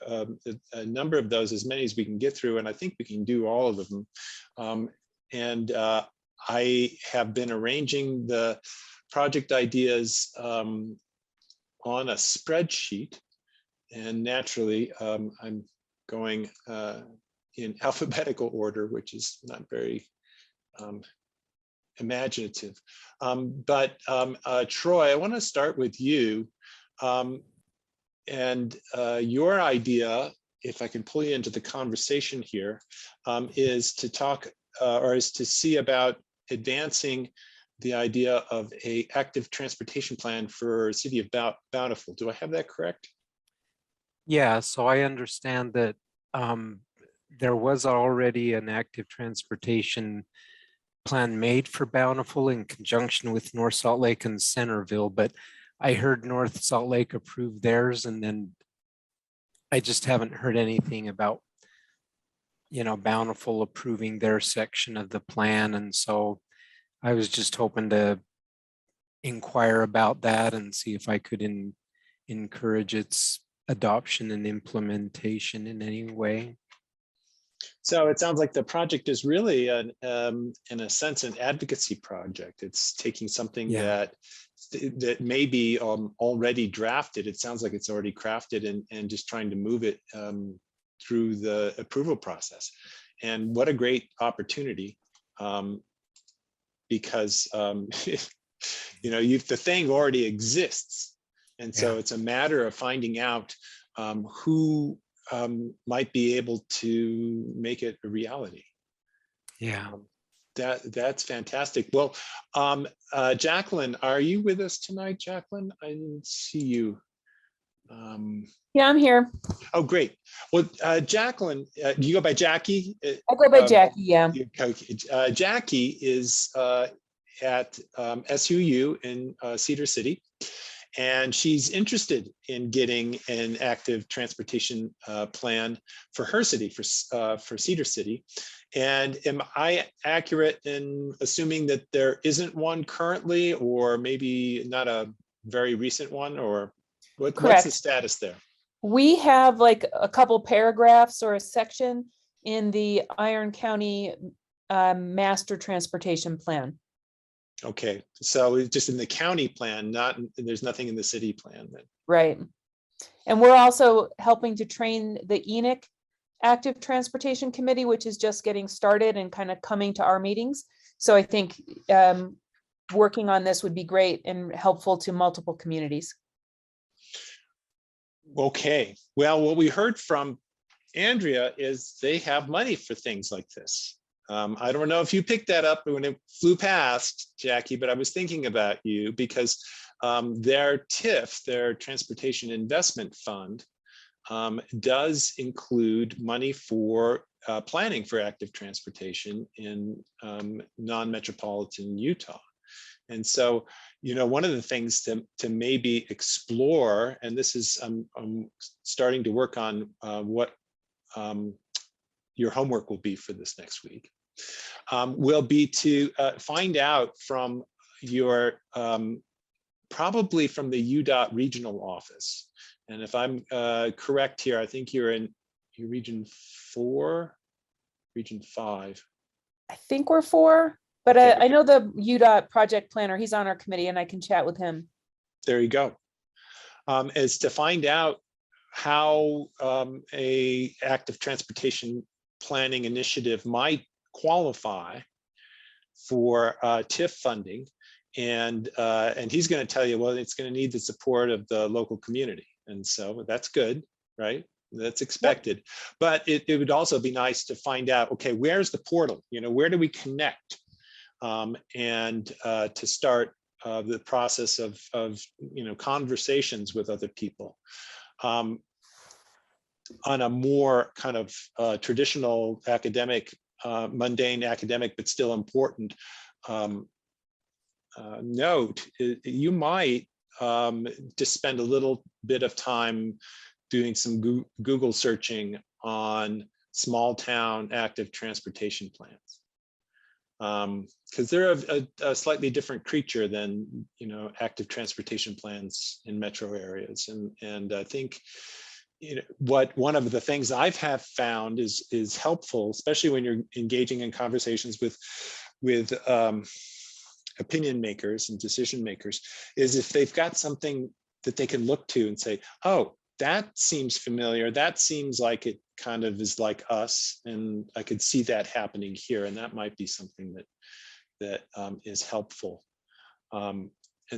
a number of those, as many as we can get through. And I think we can do all of them. I have been arranging the project ideas on a spreadsheet. And naturally, I'm going in alphabetical order, which is not very imaginative. Troy, I want to start with you. Your idea, if I can pull you into the conversation here, is to talk or is to see about advancing the idea of an active transportation plan for City of Bountiful. Do I have that correct? Yeah, so I understand that there was already an active transportation plan made for Bountiful in conjunction with North Salt Lake and Centerville, but I heard North Salt Lake approve theirs, and then I just haven't heard anything about, you know, Bountiful approving their section of the plan. And so I was just hoping to inquire about that and see if I could encourage its adoption and implementation in any way. So it sounds like the project is really, in a sense, an advocacy project. It's taking something that may be already drafted. It sounds like it's already crafted and just trying to move it through the approval process. And what a great opportunity, because you know, the thing already exists, and so it's a matter of finding out who might be able to make it a reality. Yeah. That's fantastic. Well, Jacqueline, are you with us tonight, Jacqueline? I didn't see you. Yeah, I'm here. Oh, great. Well, Jacqueline, do you go by Jackie? I go by Jackie, yeah. Jackie is at SUU in Cedar City, and she's interested in getting an active transportation plan for her city, for Cedar City. And am I accurate in assuming that there isn't one currently, or maybe not a very recent one, or what's the status there? We have like a couple paragraphs or a section in the Iron County Master Transportation Plan. Okay, so it's just in the county plan, there's nothing in the city plan then. Right. And we're also helping to train the ENIC Active Transportation Committee, which is just getting started and kind of coming to our meetings. So I think working on this would be great and helpful to multiple communities. Okay, well, what we heard from Andrea is they have money for things like this. I don't know if you picked that up when it flew past, Jackie, but I was thinking about you because their TIF, their Transportation Investment Fund, does include money for planning for active transportation in non-metropolitan Utah. And so, you know, one of the things to maybe explore, and this is, I'm starting to work on what your homework will be for this next week, will be to find out from your, probably from the UDOT regional office. And if I'm correct here, I think you're in region 4, region 5. I think we're 4. But Okay. I know the UDOT project planner, he's on our committee and I can chat with him. There you go. Is to find out how a active transportation planning initiative might qualify for TIF funding. And he's going to tell you, well, it's going to need the support of the local community. And so that's good, right? That's expected. Yep. But it would also be nice to find out, okay, where's the portal? You know, where do we connect? And to start the process of you know, conversations with other people. on a more kind of traditional academic, mundane academic, but still important note, you might just spend a little bit of time doing some Google searching on small town active transportation plans. Because they're a slightly different creature than, you know, active transportation plans in metro areas. And I think, you know, one of the things I've found is helpful, especially when you're engaging in conversations with opinion makers and decision makers, is if they've got something that they can look to and say, oh, that seems familiar. That seems like it kind of is like us. And I could see that happening here. And that might be something that is helpful. And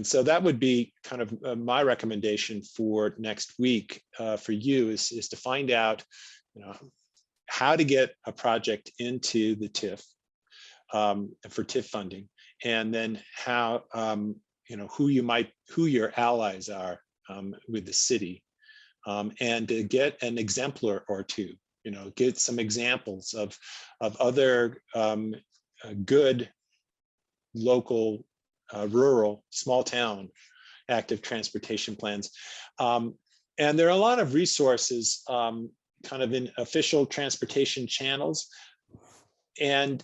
so that would be kind of my recommendation for next week for you is to find out, you know, how to get a project into the TIF for TIF funding, and then how, you know, who your allies are with the city, and to get an exemplar or two, you know, get some examples of other good local, rural, small town active transportation plans. And there are a lot of resources kind of in official transportation channels. And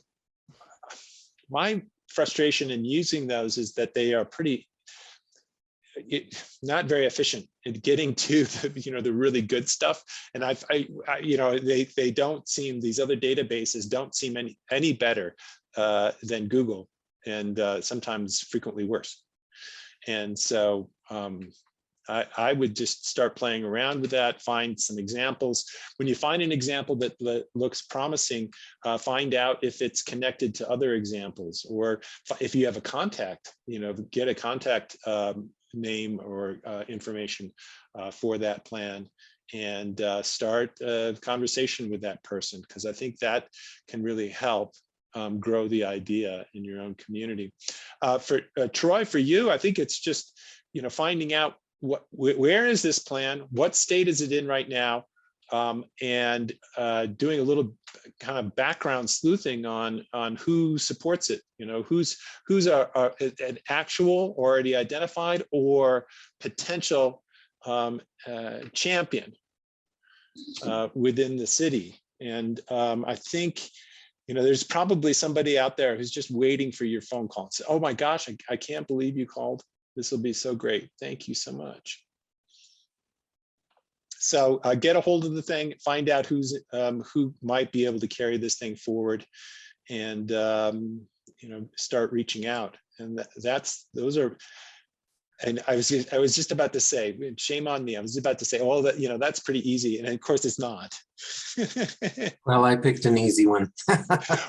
my frustration in using those is that they are not very efficient in getting to the, you know, the really good stuff. And I you know, they don't seem, these other databases don't seem any better than Google, and sometimes frequently worse. And so I would just start playing around with that, find some examples. When you find an example that looks promising, find out if it's connected to other examples, or if you have a contact, you know, get a contact name or information for that plan, and start a conversation with that person, because I think that can really help grow the idea in your own community. For Troy, for you, I think it's just, you know, finding out where is this plan, what state is it in right now, and doing a little kind of background sleuthing on who supports it, you know, who's an actual already identified or potential champion within the city. And I think, you know, there's probably somebody out there who's just waiting for your phone call and say, oh my gosh, I can't believe you called. This will be so great. Thank you so much. So get a hold of the thing, find out who might be able to carry this thing forward, and you know, start reaching out. And those are. And I was just about to say, shame on me. I was about to say, oh, that, you know, that's pretty easy, and of course it's not. Well, I picked an easy one.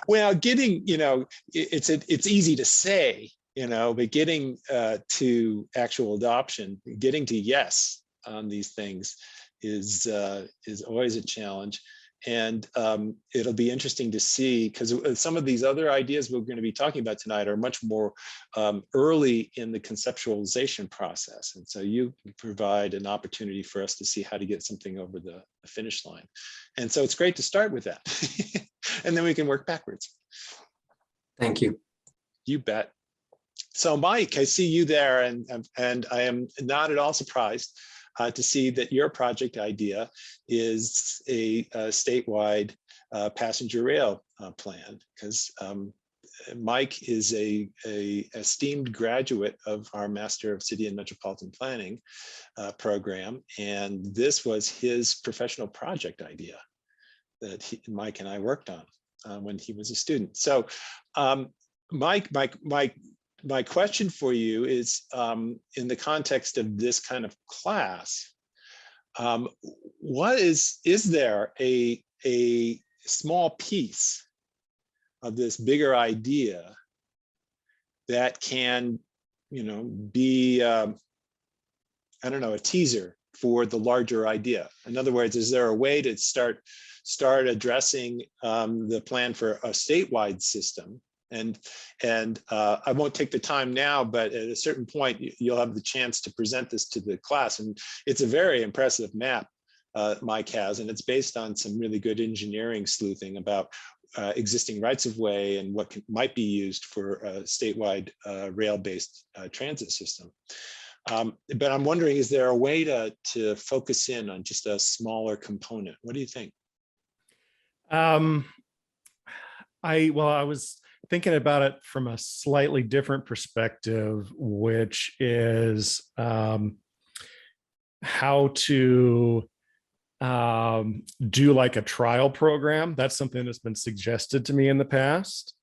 Well, getting, you know, it's easy to say, you know, but getting to actual adoption, getting to yes on these things is always a challenge. And it'll be interesting to see, because some of these other ideas we're going to be talking about tonight are much more early in the conceptualization process. And so you provide an opportunity for us to see how to get something over the finish line. And so it's great to start with that. And then we can work backwards. Thank you. You bet. So Mike, I see you there, and I am not at all surprised to see that your project idea is a statewide passenger rail plan, because Mike is a esteemed graduate of our Master of City and Metropolitan Planning program, and this was his professional project idea that Mike and I worked on when he was a student. So Mike, my question for you is, in the context of this kind of class, what is there a small piece of this bigger idea that can, you know, be, I don't know, a teaser for the larger idea? In other words, is there a way to start addressing the plan for a statewide system? And I won't take the time now, but at a certain point, you'll have the chance to present this to the class. And it's a very impressive map Mike has, and it's based on some really good engineering sleuthing about existing rights of way and what might be used for a statewide rail-based transit system. But I'm wondering, is there a way to focus in on just a smaller component? What do you think? I was thinking about it from a slightly different perspective, which is how to do like a trial program. That's something that's been suggested to me in the past.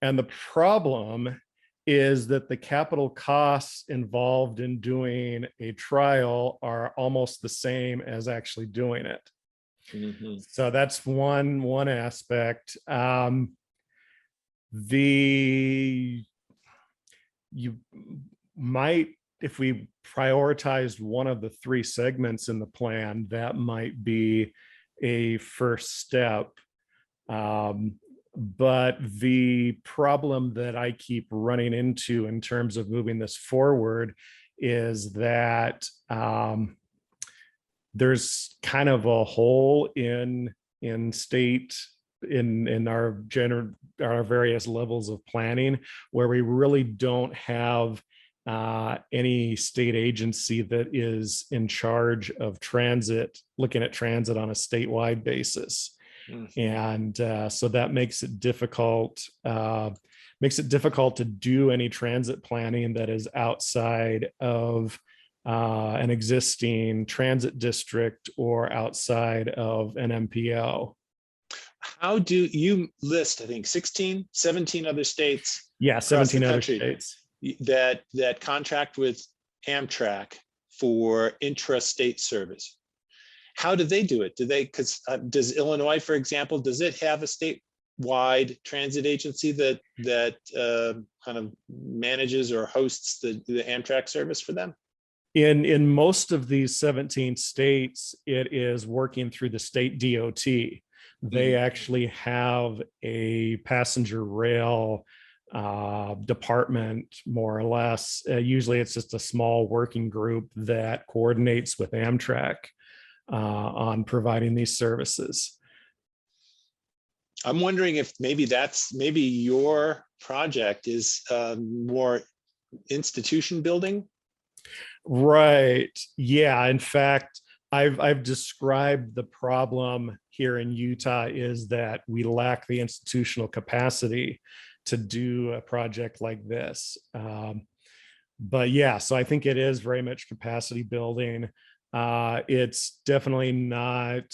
And the problem is that the capital costs involved in doing a trial are almost the same as actually doing it. Mm-hmm. So that's one aspect. You might, if we prioritized one of the three segments in the plan, that might be a first step. But the problem that I keep running into in terms of moving this forward is that there's kind of a hole in state in our various levels of planning where we really don't have any state agency that is in charge of transit, looking at transit on a statewide basis. And so that makes it difficult to do any transit planning that is outside of an existing transit district or outside of an MPO. How do you list, I think 16, 17 other states? Yeah, 17 other states that contract with Amtrak for intrastate service. How do they do it? Do they, because does Illinois, for example, does it have a statewide transit agency that kind of manages or hosts the Amtrak service for them? In most of these 17 states, it is working through the state DOT. They actually have a passenger rail department, more or less. Usually it's just a small working group that coordinates with Amtrak on providing these services. I'm wondering if maybe your project is more institution building. Right. Yeah. In fact, I've described the problem here in Utah is that we lack the institutional capacity to do a project like this. But yeah, so I think it is very much capacity building. It's definitely not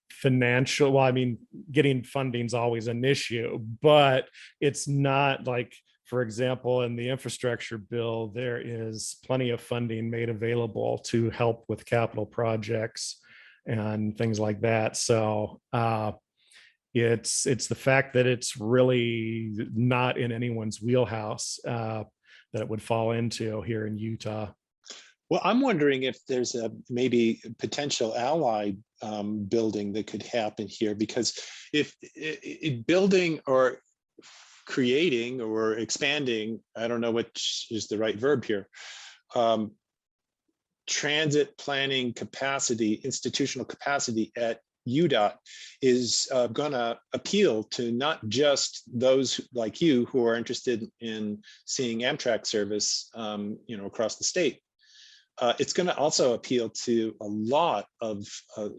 financial. Well, I mean, getting funding is always an issue, but it's not like, for example, in the infrastructure bill, there is plenty of funding made available to help with capital projects and things like that. So it's the fact that it's really not in anyone's wheelhouse that it would fall into here in Utah. Well, I'm wondering if there's a maybe potential ally building that could happen here, because if building or creating or expanding, I don't know which is the right verb here, transit planning capacity, institutional capacity at UDOT is going to appeal to not just those like you who are interested in seeing Amtrak service, across the state. It's going to also appeal to a lot of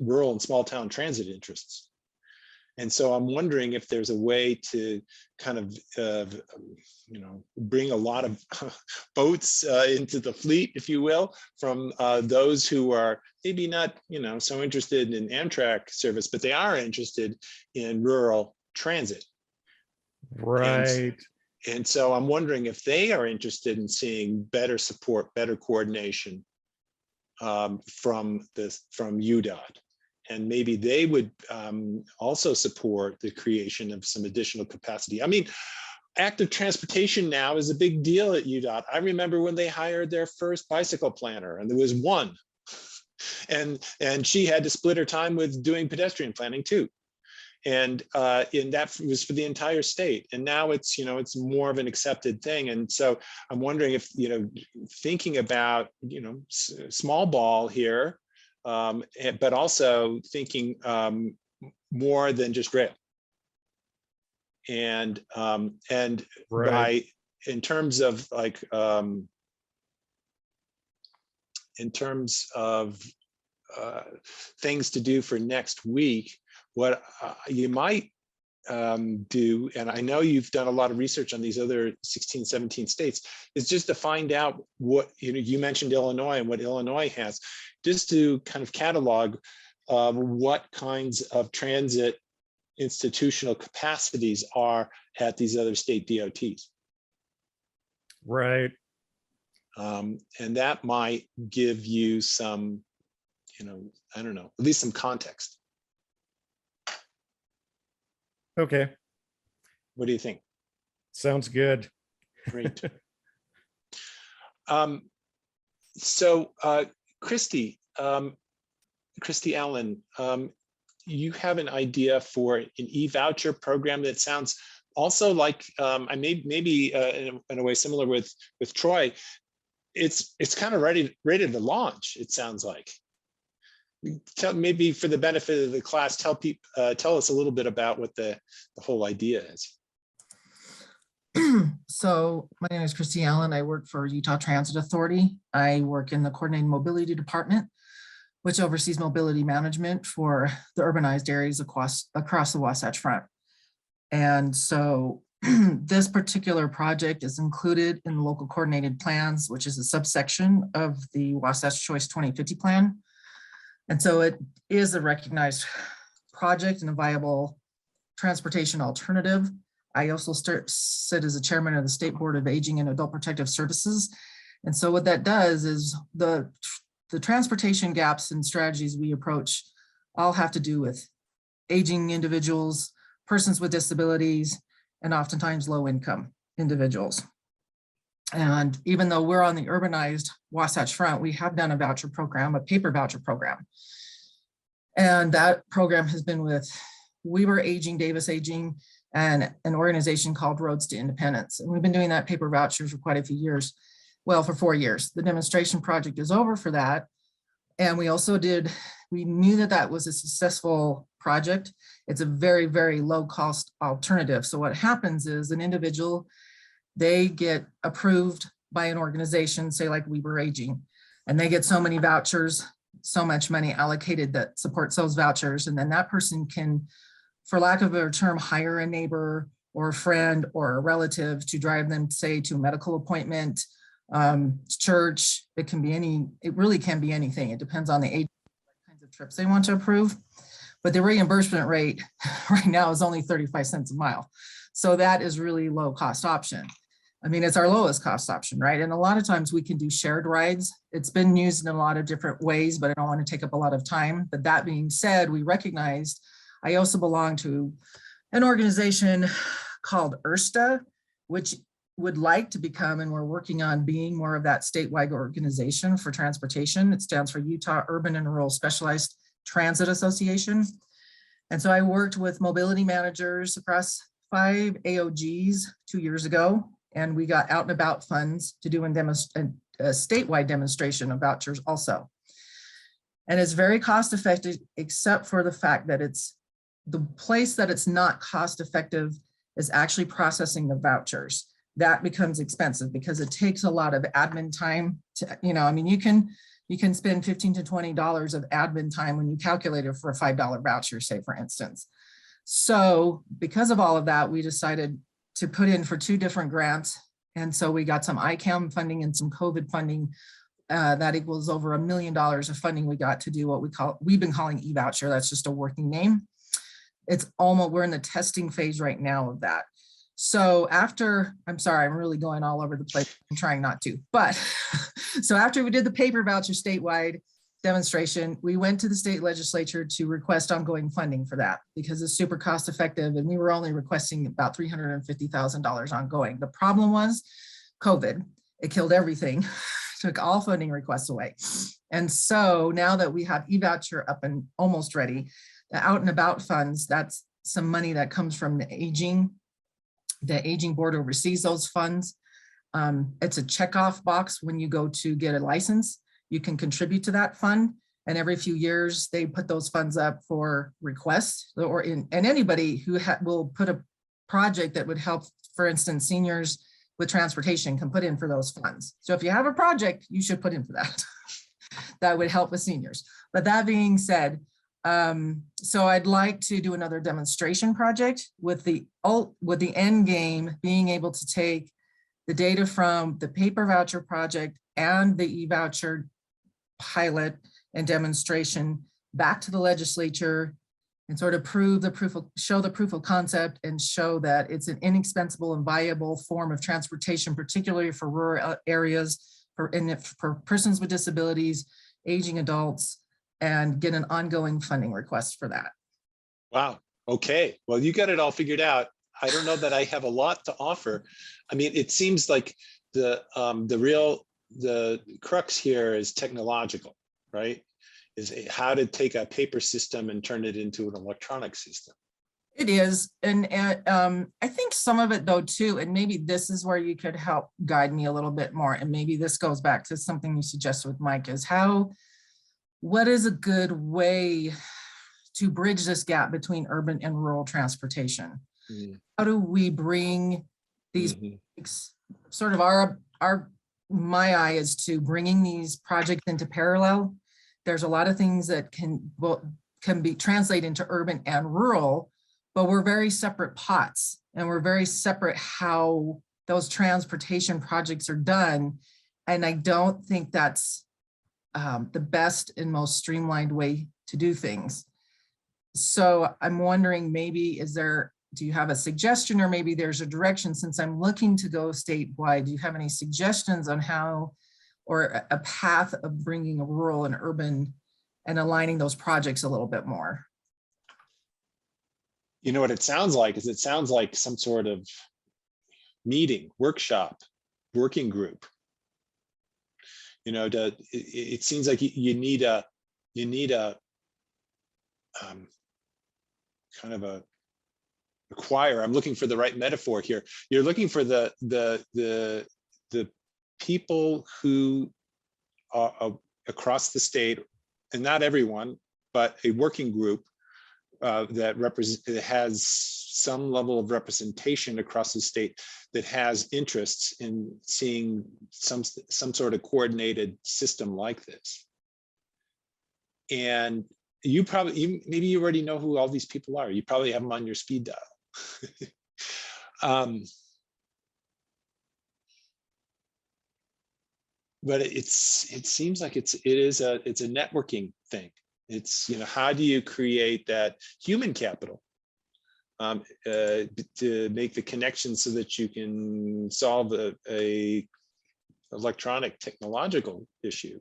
rural and small town transit interests. And so I'm wondering if there's a way to kind of, bring a lot of boats into the fleet, if you will, from those who are maybe not, so interested in Amtrak service, but they are interested in rural transit. Right. And so I'm wondering if they are interested in seeing better support, better coordination from UDOT. And maybe they would also support the creation of some additional capacity. I mean, active transportation now is a big deal at UDOT. I remember when they hired their first bicycle planner, and there was one, and she had to split her time with doing pedestrian planning too. And that was for the entire state. And now it's, it's more of an accepted thing. And so I'm wondering if, thinking about, small ball here, but also thinking more than just rail. And Right. in terms of like things to do for next week, what you might do, and I know you've done a lot of research on these other 16, 17 states, is just to find out what, you mentioned Illinois and what Illinois has, just to kind of catalog what kinds of transit institutional capacities are at these other state DOTs. Right. And that might give you some, I don't know, at least some context. Okay. What do you think? Sounds good. Great. So Christy Allen, you have an idea for an e-voucher program that sounds also like, I maybe in a way similar with Troy. It's kind of ready to launch, it sounds like. Maybe for the benefit of the class, tell us a little bit about what the whole idea is. So my name is Christy Allen. I work for Utah Transit Authority. I work in the Coordinated Mobility Department, which oversees mobility management for the urbanized areas across the Wasatch Front. And so this particular project is included in the local coordinated plans, which is a subsection of the Wasatch Choice 2050 plan. And so it is a recognized project and a viable transportation alternative. I also sit as a chairman of the State Board of Aging and Adult Protective Services. And so what that does is the transportation gaps and strategies we approach all have to do with aging individuals, persons with disabilities, and oftentimes low income individuals. And even though we're on the urbanized Wasatch Front, we have done a voucher program, a paper voucher program. And that program has been with Weber Aging, Davis Aging, and an organization called Roads to Independence. And we've been doing that paper vouchers for quite a few years. Well, for 4 years. The demonstration project is over for that. And we also we knew that that was a successful project. It's a very, very low cost alternative. So what happens is an individual, they get approved by an organization, say like Weber Aging, and they get so many vouchers, so much money allocated that supports those vouchers. And then that person can, for lack of a better term, hire a neighbor or a friend or a relative to drive them, say, to a medical appointment, church. It really can be anything. It depends on the age, what kinds of trips they want to approve. But the reimbursement rate right now is only 35 cents a mile. So that is really low cost option. I mean, it's our lowest cost option, right? And a lot of times we can do shared rides. It's been used in a lot of different ways, but I don't want to take up a lot of time. But that being said, we recognized I also belong to an organization called URSTA, which would like to become, and we're working on being more of that statewide organization for transportation. It stands for Utah Urban and Rural Specialized Transit Association. And so I worked with mobility managers across 5 AOGs 2 years ago, and we got out and about funds to do a statewide demonstration of vouchers also. And it's very cost effective, except for the fact that the place that it's not cost effective is actually processing the vouchers. That becomes expensive because it takes a lot of admin time to, I mean, you can spend $15 to $20 of admin time when you calculate it for a $5 voucher, say, for instance. So because of all of that, we decided to put in for 2 different grants. And so we got some ICAM funding and some COVID funding that equals over $1 million of funding we got to do what we've been calling e-voucher. That's just a working name. We're in the testing phase right now of that. So I'm sorry, I'm really going all over the place. I'm trying not to, but so after we did the paper voucher statewide demonstration, we went to the state legislature to request ongoing funding for that because it's super cost effective. And we were only requesting about $350,000 ongoing. The problem was COVID. It killed everything, took all funding requests away. And so now that we have e-voucher up and almost ready, the out and about funds, that's some money that comes from the aging board oversees those funds. It's a checkoff box when you go to get a license. You can contribute to that fund. And every few years, they put those funds up for requests, and anybody who will put a project that would help, for instance, seniors with transportation can put in for those funds. So if you have a project, you should put in for that. That would help with seniors. But that being said, so I'd like to do another demonstration project with the end game being able to take the data from the paper voucher project and the e-voucher pilot and demonstration back to the legislature and sort of show the proof of concept and show that it's an inexpensible and viable form of transportation, particularly for rural areas, for persons with disabilities, aging adults, and get an ongoing funding request for that. Wow. Okay. Well, you got it all figured out. I don't know that I have a lot to offer. I mean, it seems like the crux here is technological, right? Is how to take a paper system and turn it into an electronic system. It is. And I think some of it though too, and maybe this is where you could help guide me a little bit more. And maybe this goes back to something you suggested with Mike, is what is a good way to bridge this gap between urban and rural transportation? How do we bring these sort of my eye is to bringing these projects into parallel. There's a lot of things that can be translated into urban and rural, but we're very separate pots and we're very separate how those transportation projects are done. And I don't think that's the best and most streamlined way to do things. So I'm wondering, maybe do you have a suggestion, or maybe there's a direction, since I'm looking to go statewide? Do you have any suggestions on how, or a path of bringing a rural and urban and aligning those projects a little bit more? You know what it sounds like is, it sounds like some sort of meeting, workshop, working group. You know, it seems like you need a kind of a choir. I'm looking for the right metaphor here. You're looking for the people who are across the state, and not everyone, but a working group that has some level of representation across the state, that has interests in seeing some sort of coordinated system like this. And maybe you already know who all these people are. You probably have them on your speed dial. But it seems like it's a networking thing. It's, you know, how do you create that human capital to make the connection so that you can solve a electronic technological issue?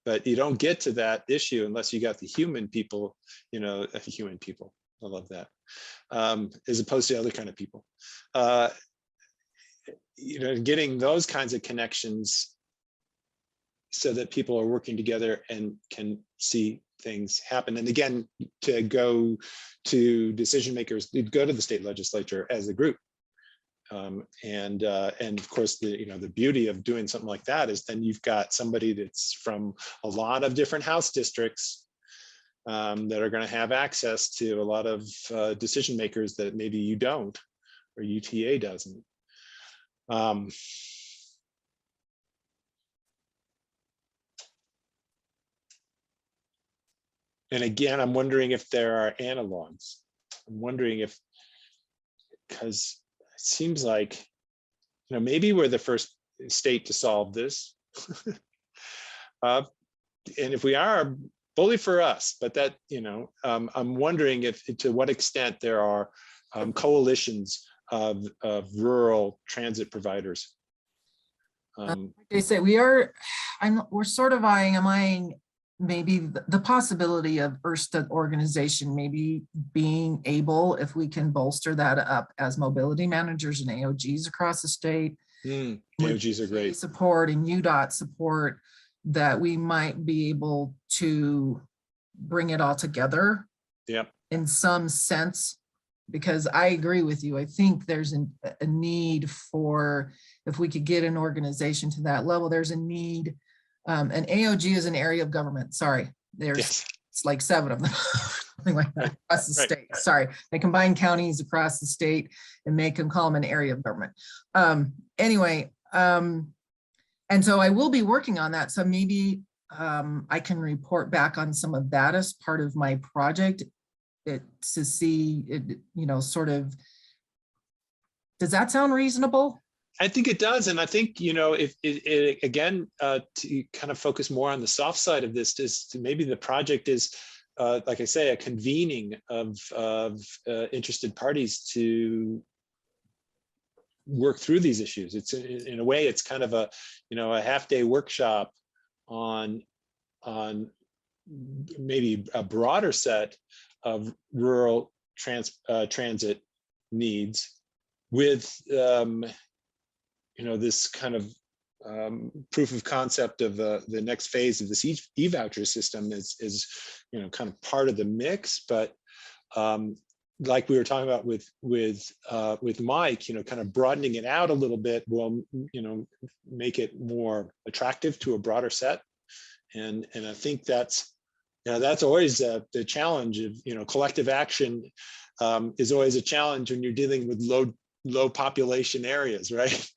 But you don't get to that issue unless you got the human people, you know, human people. I love that. As opposed to other kind of people. You know, getting those kinds of connections so that people are working together and can see things happen. And again, to go to decision makers, go to the state legislature as a group. And of course, the beauty of doing something like that is then you've got somebody that's from a lot of different House districts that are going to have access to a lot of decision makers that maybe you don't, or UTA doesn't. And again, I'm wondering if there are analogs. I'm wondering if, because it seems like, you know, maybe we're the first state to solve this. And if we are, bully for us. But that, you know, I'm wondering if, to what extent there are coalitions of rural transit providers. They say we're sort of eyeing maybe the possibility of Ørsted organization, maybe being able, if we can bolster that up as mobility managers and AOGs across the state. AOGs are great. Support and UDOT support, that we might be able to bring it all together. Yep. In some sense, because I agree with you. I think there's a need for, if we could get an organization to that level, there's a need. An AOG is an area of government. Sorry, There's Yes. it's like 7 of them, something like that, across the Right. state. Sorry, they combine counties across the state and make them call them an area of government. Anyway, and so I will be working on that. So maybe I can report back on some of that as part of my project. To see it, you know, sort of. Does that sound reasonable? I think it does. And I think, you know, if it again, to kind of focus more on the soft side of this, is maybe the project is, like I say, a convening of interested parties to work through these issues. It's in a way, it's kind of a, you know, a half-day workshop on maybe a broader set of rural transit needs with, you know, this kind of proof of concept of the next phase of this e-voucher system is, you know, kind of part of the mix. But like we were talking about with Mike, you know, kind of broadening it out a little bit will, you know, make it more attractive to a broader set. And I think that's, you know, that's always the challenge of, you know, collective action is always a challenge when you're dealing with low population areas, right?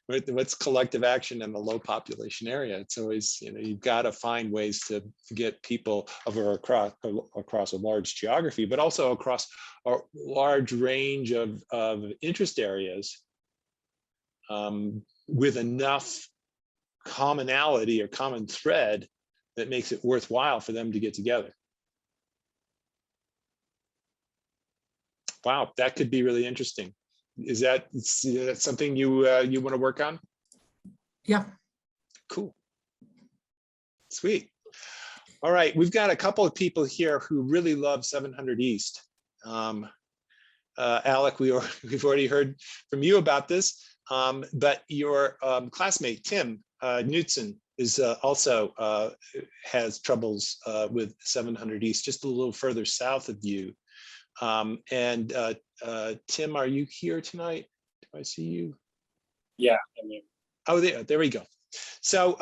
What's collective action in a low population area? It's always, you know, you've got to find ways to get people over across a large geography, but also across a large range of interest areas with enough commonality or common thread that makes it worthwhile for them to get together. Wow, that could be really interesting. Is that something you you want to work on? Yeah. Cool. Sweet. All right, we've got a couple of people here who really love 700 East. Alec, we've already heard from you about this, but your classmate Tim Knutson is also has troubles with 700 East, just a little further south of you. Tim, are you here tonight? Do I see you? Yeah, I mean. Oh, there we go. So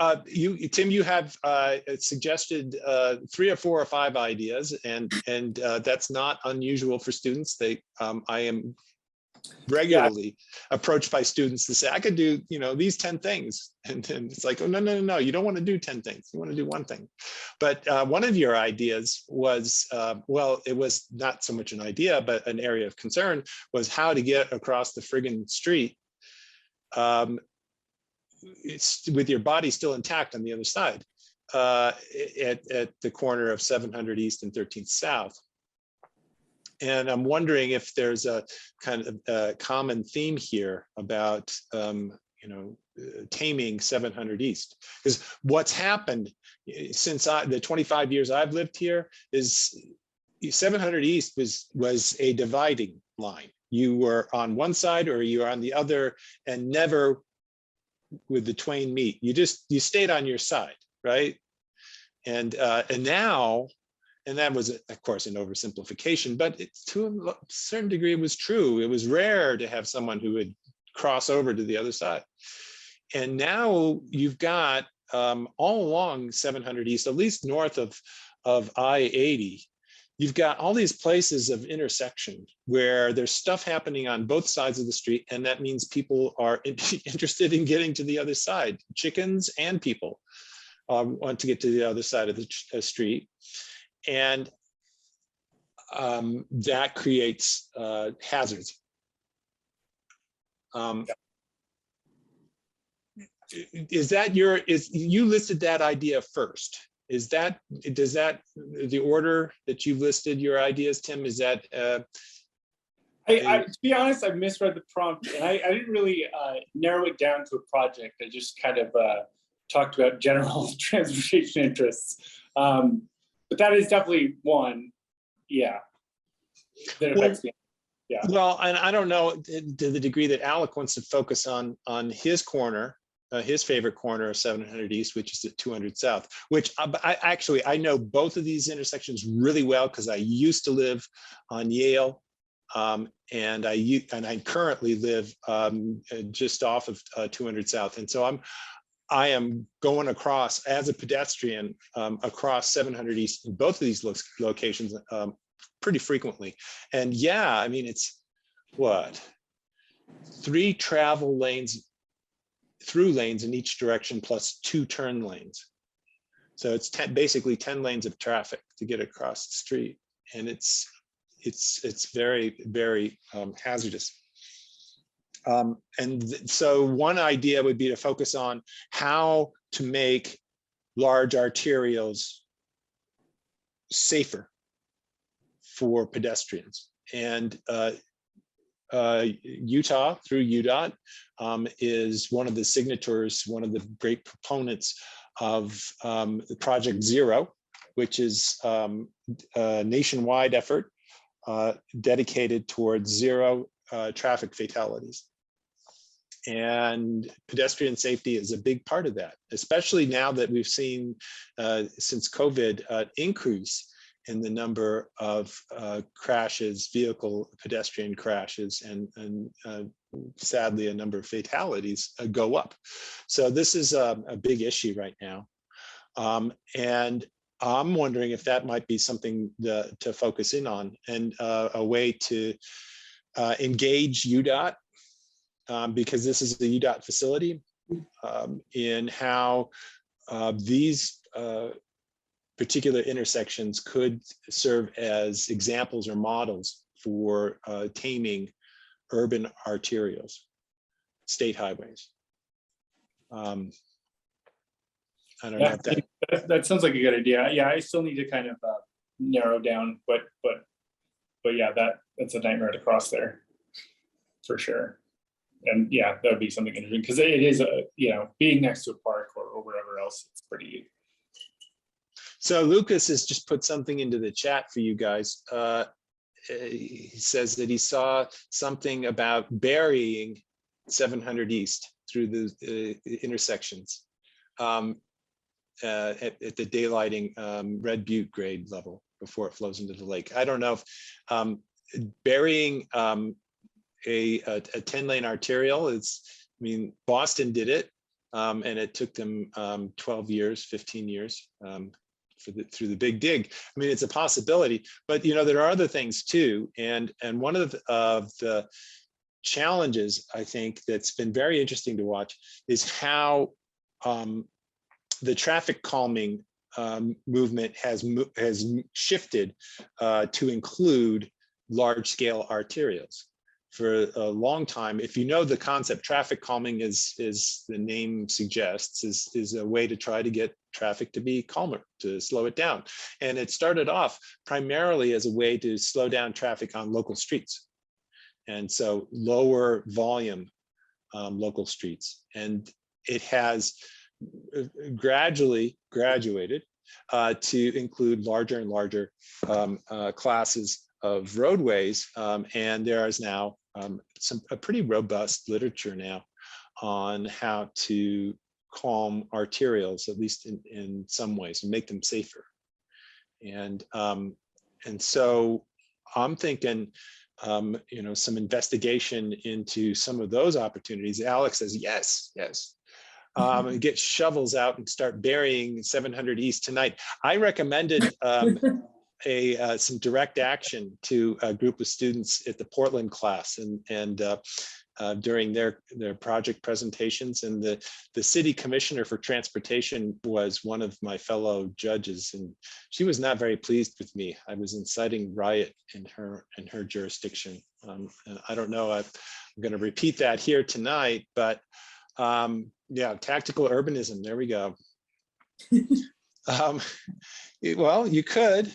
Tim, you have suggested 3 or 4 or 5 ideas, and that's not unusual for students. I am regularly approached by students to say, I could do, you know, these 10 things. And then it's like, oh, no, you don't want to do 10 things. You want to do 1 thing. But one of your ideas was, well, it was not so much an idea, but an area of concern, was how to get across the friggin' street with your body still intact on the other side at the corner of 700 East and 13th South. And I'm wondering if there's a kind of a common theme here about, you know, taming 700 East. Because what's happened since the 25 years I've lived here is 700 East was a dividing line. You were on one side or you were on the other, and never would the twain meet. You stayed on your side, right? And now, and that was, of course, an oversimplification, but to a certain degree, it was true. It was rare to have someone who would cross over to the other side. And now you've got all along 700 East, at least north of I-80, you've got all these places of intersection where there's stuff happening on both sides of the street. And that means people are interested in getting to the other side. Chickens and people want to get to the other side of the street. And that creates hazards. You listed that idea first? Does that the order that you listed your ideas, Tim? Is that? To be honest, I misread the prompt, and I didn't really narrow it down to a project. I just kind of talked about general transportation interests. But that is definitely one, yeah, that affects me. Yeah. Well, and I don't know to the degree that Alec wants to focus on his corner, his favorite corner of 700 East, which is at 200 South, which I know both of these intersections really well because I used to live on Yale, and I currently live just off of 200 South, and so I am going across as a pedestrian across 700 East in both of these locations pretty frequently. And yeah, I mean, it's what? 3 travel lanes, through lanes in each direction plus 2 turn lanes. So it's basically 10 lanes of traffic to get across the street. And it's very, very hazardous. So one idea would be to focus on how to make large arterials safer for pedestrians. And Utah, through UDOT, is one of the signatories, one of the great proponents of the Project Zero, which is a nationwide effort dedicated towards zero traffic fatalities. And pedestrian safety is a big part of that, especially now that we've seen since COVID increase in the number of crashes, pedestrian crashes, and sadly a number of fatalities go up. So this is a big issue right now. And I'm wondering if that might be something to focus in on, and a way to engage UDOT, because this is the UDOT facility, in how these particular intersections could serve as examples or models for taming urban arterials, state highways. I don't know if that sounds like a good idea. Yeah, I still need to kind of narrow down, but yeah, that's a nightmare to cross there for sure. And yeah, that would be something interesting, because it is being next to a park or wherever else, it's pretty. So Lucas has just put something into the chat for you guys. He says that he saw something about burying 700 East through the intersections at the daylighting Red Butte grade level before it flows into the lake. I don't know if burying a 10-lane arterial is, I mean, Boston did it, and it took them 12 years, 15 years through the big dig. I mean, it's a possibility, but there are other things too. And one of the challenges, I think, that's been very interesting to watch is how the traffic calming movement has shifted to include large scale arterials. For a long time, if you know the concept, traffic calming is the name suggests, is a way to try to get traffic to be calmer, to slow it down. And it started off primarily as a way to slow down traffic on local streets. And so lower volume local streets. And it has gradually graduated to include larger and larger classes of roadways, and there is now a pretty robust literature now on how to calm arterials, at least in some ways, and make them safer. And so I'm thinking, some investigation into some of those opportunities. Alex says yes. Get shovels out and start burying 700 East tonight. I recommended some direct action to a group of students at the Portland class, and during their project presentations, and the city commissioner for transportation was one of my fellow judges, and she was not very pleased with me. I was inciting riot in her jurisdiction. I don't know, I'm going to repeat that here tonight, but yeah, tactical urbanism, there we go. Well, you could,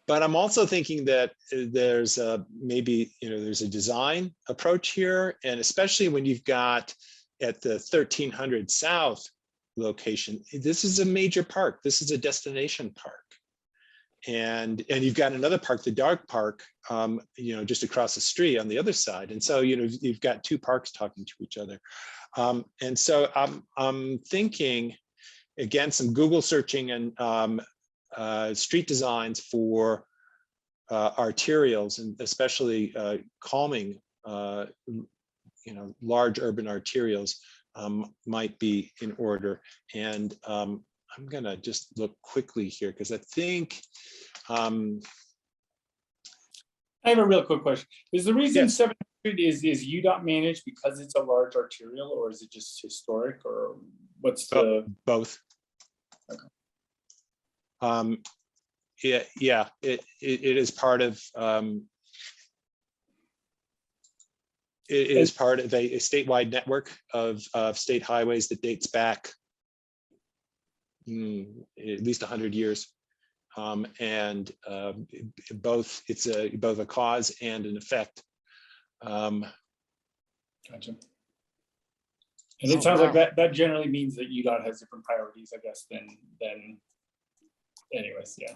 but I'm also thinking that there's maybe there's a design approach here, and especially when you've got at the 1300 South location, this is a major park. This is a destination park, and you've got another park, the Dog Park, just across the street on the other side, and so you've got 2 parks talking to each other, and so I'm thinking, again, some Google searching and street designs for arterials, and especially calming, large urban arterials might be in order. And I'm gonna just look quickly here because I think I have a real quick question. Is the reason Yes. 700 is UDOT managed because it's a large arterial, or is it just historic, or what's the? both. Okay. Yeah, it is part of it is part of a statewide network of state highways that dates back at least 100 years. And both it's both a cause and an effect. Gotcha. And it sounds like that generally means that UDOT has different priorities, I guess, than anyways, yeah.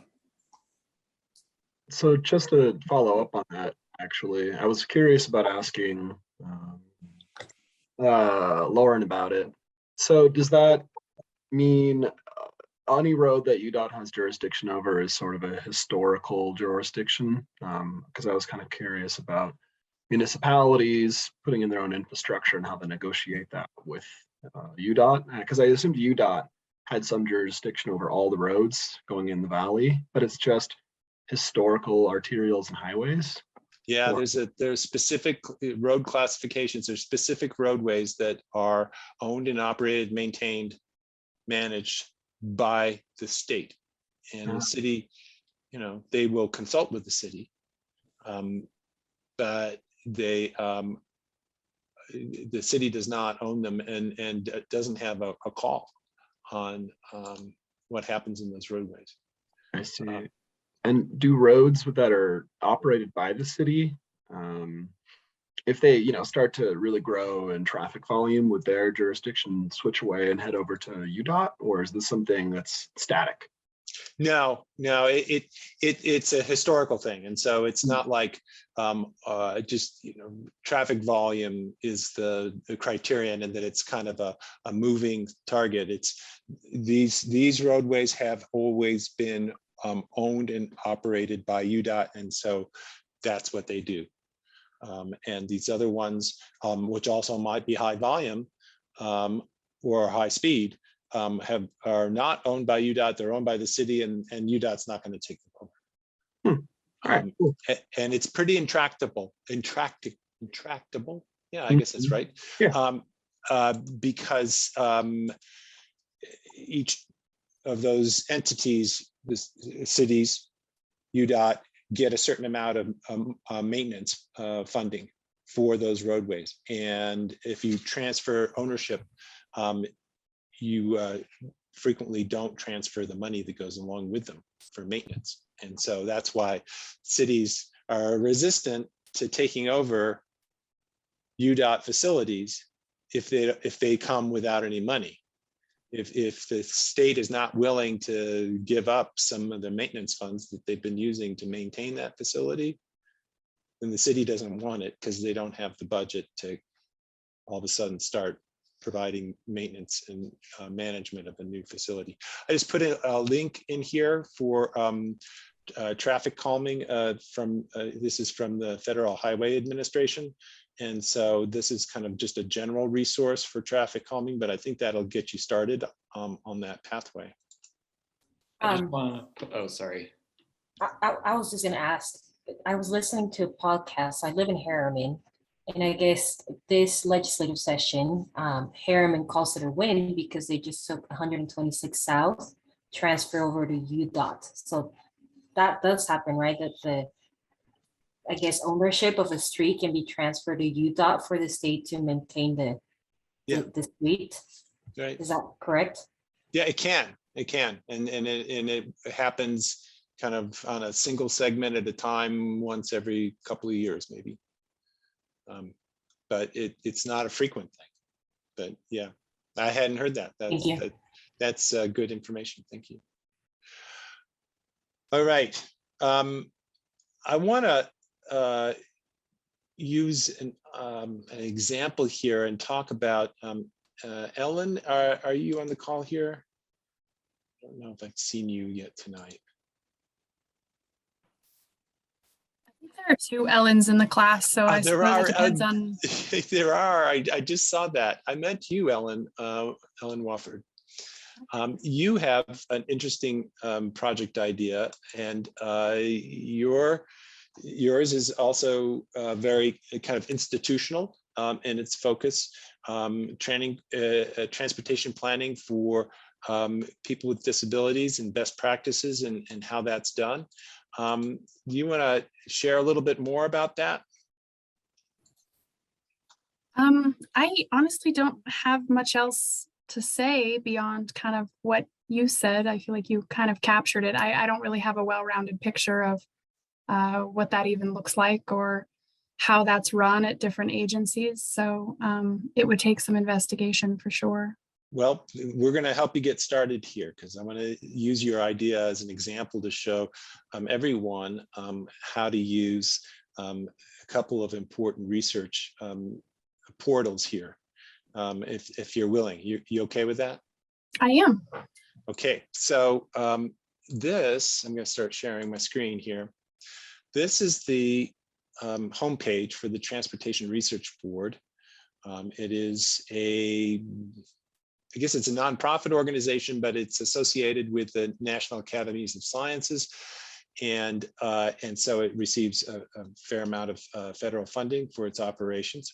So just to follow up on that, actually, I was curious about asking Lauren about it. So does that mean any road that UDOT has jurisdiction over is sort of a historical jurisdiction? Because I was kind of curious about municipalities putting in their own infrastructure and how they negotiate that with UDOT. Because I assumed UDOT had some jurisdiction over all the roads going in the valley, but it's just historical arterials and highways. Yeah, there's specific road classifications. There's specific roadways that are owned and operated, maintained, managed by the state, and the city, you know, they will consult with the city, but they the city does not own them and doesn't have a call on what happens in those roadways. I see. And do roads that are operated by the city, if they, you know, start to really grow in traffic volume, would their jurisdiction switch away and head over to UDOT, or is this something that's static? No, it's a historical thing, and so it's not like just, you know, traffic volume is the criterion, and that it's kind of a moving target. It's these roadways have always been owned and operated by UDOT, and so that's what they do. And these other ones, which also might be high volume or high speed, are not owned by UDOT. They're owned by the city, and UDOT's not going to take them over. Cool. And it's pretty intractable. Intractable. Yeah, I guess that's right. Yeah. Because each of those entities, the cities, UDOT, get a certain amount of maintenance funding for those roadways. And if you transfer ownership, you frequently don't transfer the money that goes along with them for maintenance. And so that's why cities are resistant to taking over UDOT facilities if they come without any money. If the state is not willing to give up some of the maintenance funds that they've been using to maintain that facility, then the city doesn't want it because they don't have the budget to all of a sudden start providing maintenance and management of a new facility. I just put a link in here for traffic calming this is from the Federal Highway Administration. And so this is kind of just a general resource for traffic calming, but I think that'll get you started on that pathway. I just want to, oh, sorry. I was just gonna ask, I was listening to a podcast. I live in Harriman, and I guess this legislative session, Harriman calls it a win because they just took 126 South, transfer over to UDOT. So that does happen, right? That the, I guess, ownership of a street can be transferred to UDOT for the state to maintain the street. Right. Is that correct? Yeah, it can, and it happens kind of on a single segment at a time, once every couple of years, maybe. But it's not a frequent thing. But yeah, I hadn't heard that. That's good information. Thank you. All right. I want to use an example here and talk about Ellen. Are you on the call here? I don't know if I've seen you yet tonight. I think they're are 2 Ellens in the class, so I There suppose are, it depends on. there are. I just saw that. I meant you, Ellen Wofford. You have an interesting project idea, and yours is also very kind of institutional in its focus, transportation planning for people with disabilities and best practices and how that's done. Do you want to share a little bit more about that? I honestly don't have much else to say beyond kind of what you said. I feel like you kind of captured it. I don't really have a well-rounded picture of what that even looks like or how that's run at different agencies. So it would take some investigation for sure. Well, we're going to help you get started here because I want to use your idea as an example to show everyone how to use a couple of important research portals here. If you're willing, you okay with that? I am. Okay, so this, I'm going to start sharing my screen here. This is the homepage for the Transportation Research Board. It is I guess it's a nonprofit organization, but it's associated with the National Academies of Sciences. And so it receives a fair amount of federal funding for its operations.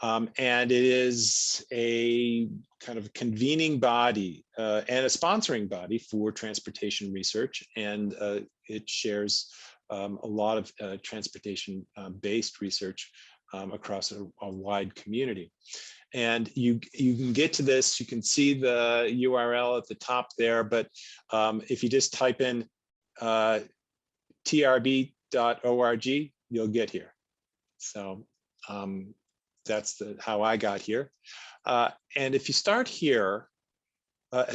And it is a kind of convening body and a sponsoring body for transportation research. And it shares a lot of transportation-based research across a wide community. And you can get to this, you can see the URL at the top there, but if you just type in trb.org, you'll get here. So that's how I got here. And if you start here,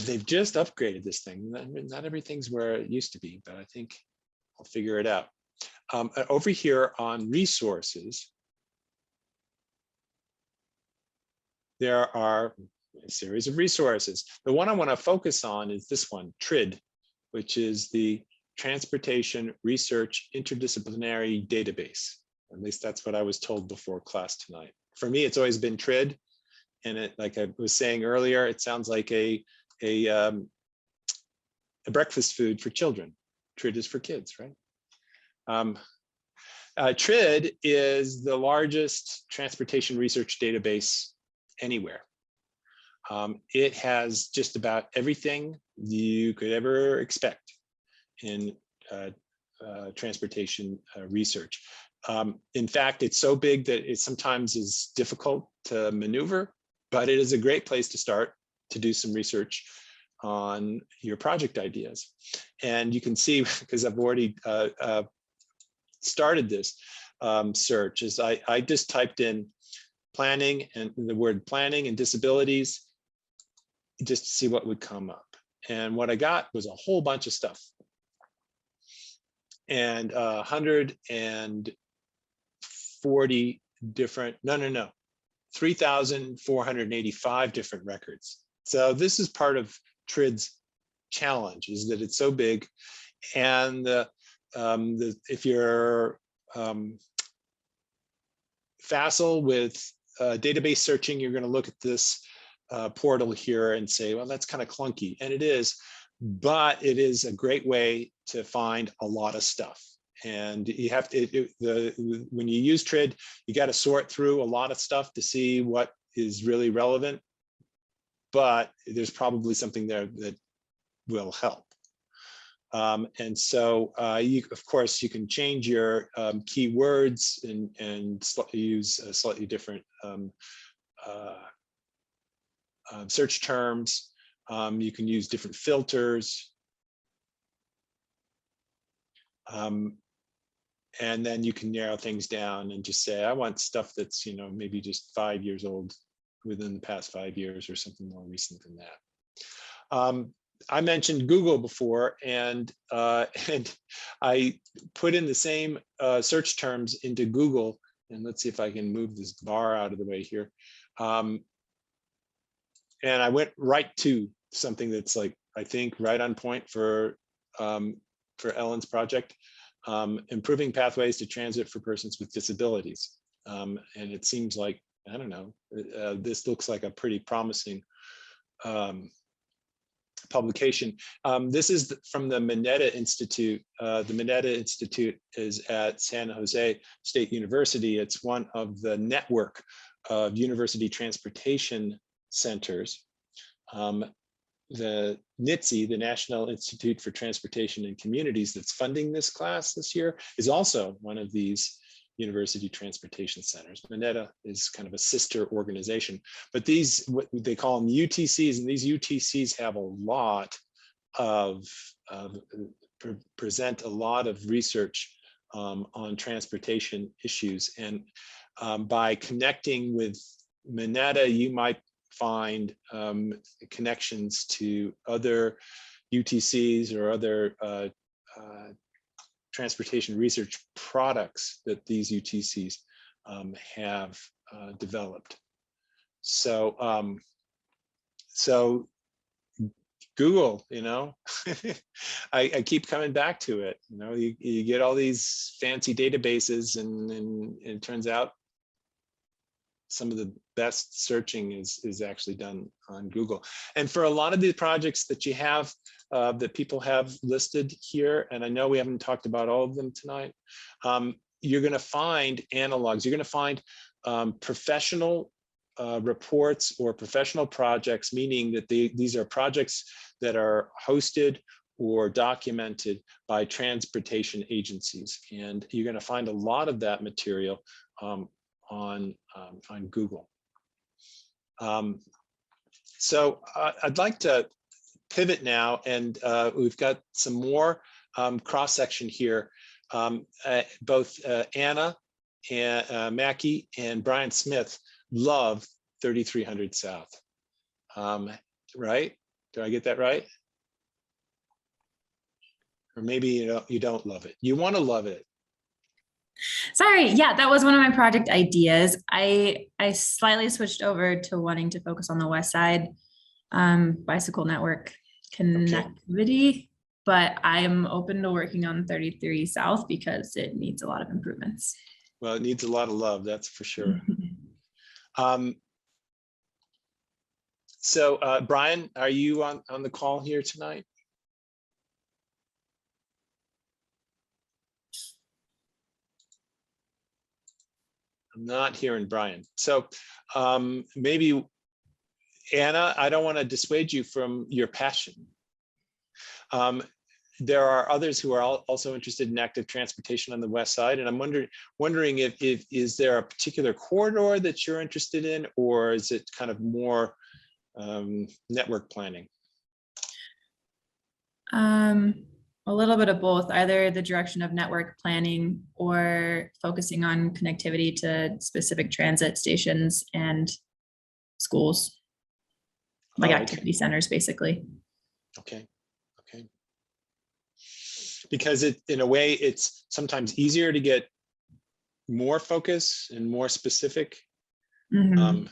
they've just upgraded this thing. Not everything's where it used to be, but I think I'll figure it out. Over here on resources, there are a series of resources. The one I want to focus on is this one, TRID, which is the Transportation Research Interdisciplinary Database. At least that's what I was told before class tonight. For me, it's always been TRID. And it, like I was saying earlier, it sounds like a breakfast food for children. TRID is for kids, right? TRID is the largest transportation research database anywhere. It has just about everything you could ever expect in transportation research. In fact, it's so big that it sometimes is difficult to maneuver, but it is a great place to start to do some research on your project ideas. And you can see, because I've already started this search, is I just typed in planning and the word planning and disabilities just to see what would come up. And what I got was a whole bunch of stuff. And 140 different, 3,485 different records. So this is part of TRID's challenge, is that it's so big. And if you're facile with database searching, you're going to look at this portal here and say, well, that's kind of clunky. And it is, but it is a great way to find a lot of stuff. And you have to, when you use TRID, you got to sort through a lot of stuff to see what is really relevant, but there's probably something there that will help. And so of course, you can change your keywords and use slightly different search terms. You can use different filters. And then you can narrow things down and just say, I want stuff that's, maybe just 5 years old within the past 5 years or something more recent than that. I mentioned Google before, and I put in the same search terms into Google. And let's see if I can move this bar out of the way here. And I went right to something that's like, I think, right on point for Ellen's project. improving pathways to transit for persons with disabilities. And it seems like, I don't know, this looks like a pretty promising publication. This is from the Mineta Institute. The Mineta Institute is at San Jose State University. It's one of the network of university transportation centers. The NITSE, the National Institute for Transportation and Communities, that's funding this class this year, is also one of these university transportation centers. Mineta is kind of a sister organization, but these, what they call them UTCs, and these UTCs have a lot of, present a lot of research on transportation issues. And by connecting with Mineta, you might find connections to other UTCs or other transportation research products that these UTCs have developed. So, so Google, you know, I keep coming back to it. You know, you get all these fancy databases, and it turns out some of the best searching is actually done on Google. And for a lot of the projects that you have, that people have listed here, and I know we haven't talked about all of them tonight, you're going to find analogs. You're going to find professional reports or professional projects, meaning that these are projects that are hosted or documented by transportation agencies. And you're going to find a lot of that material on Google. So I'd like to pivot now, and we've got some more cross-section here. Both Anna and Mackie and Brian Smith love 3300 South, right? Do I get that right? Or maybe you don't love it. You want to love it. Sorry, yeah, that was one of my project ideas. I slightly switched over to wanting to focus on the west side bicycle network connectivity, okay, but I'm open to working on 33 South because it needs a lot of improvements. Well, it needs a lot of love, that's for sure. So Brian, are you on the call here tonight? I'm not hearing Brian. So maybe Anna, I don't want to dissuade you from your passion. There are others who are also interested in active transportation on the west side, and I'm wondering if is there a particular corridor that you're interested in, or is it kind of more network planning? A little bit of both, either the direction of network planning or focusing on connectivity to specific transit stations and schools, like activity centers, basically. Okay, okay. Because in a way, it's sometimes easier to get more focus and more specific. Mm-hmm.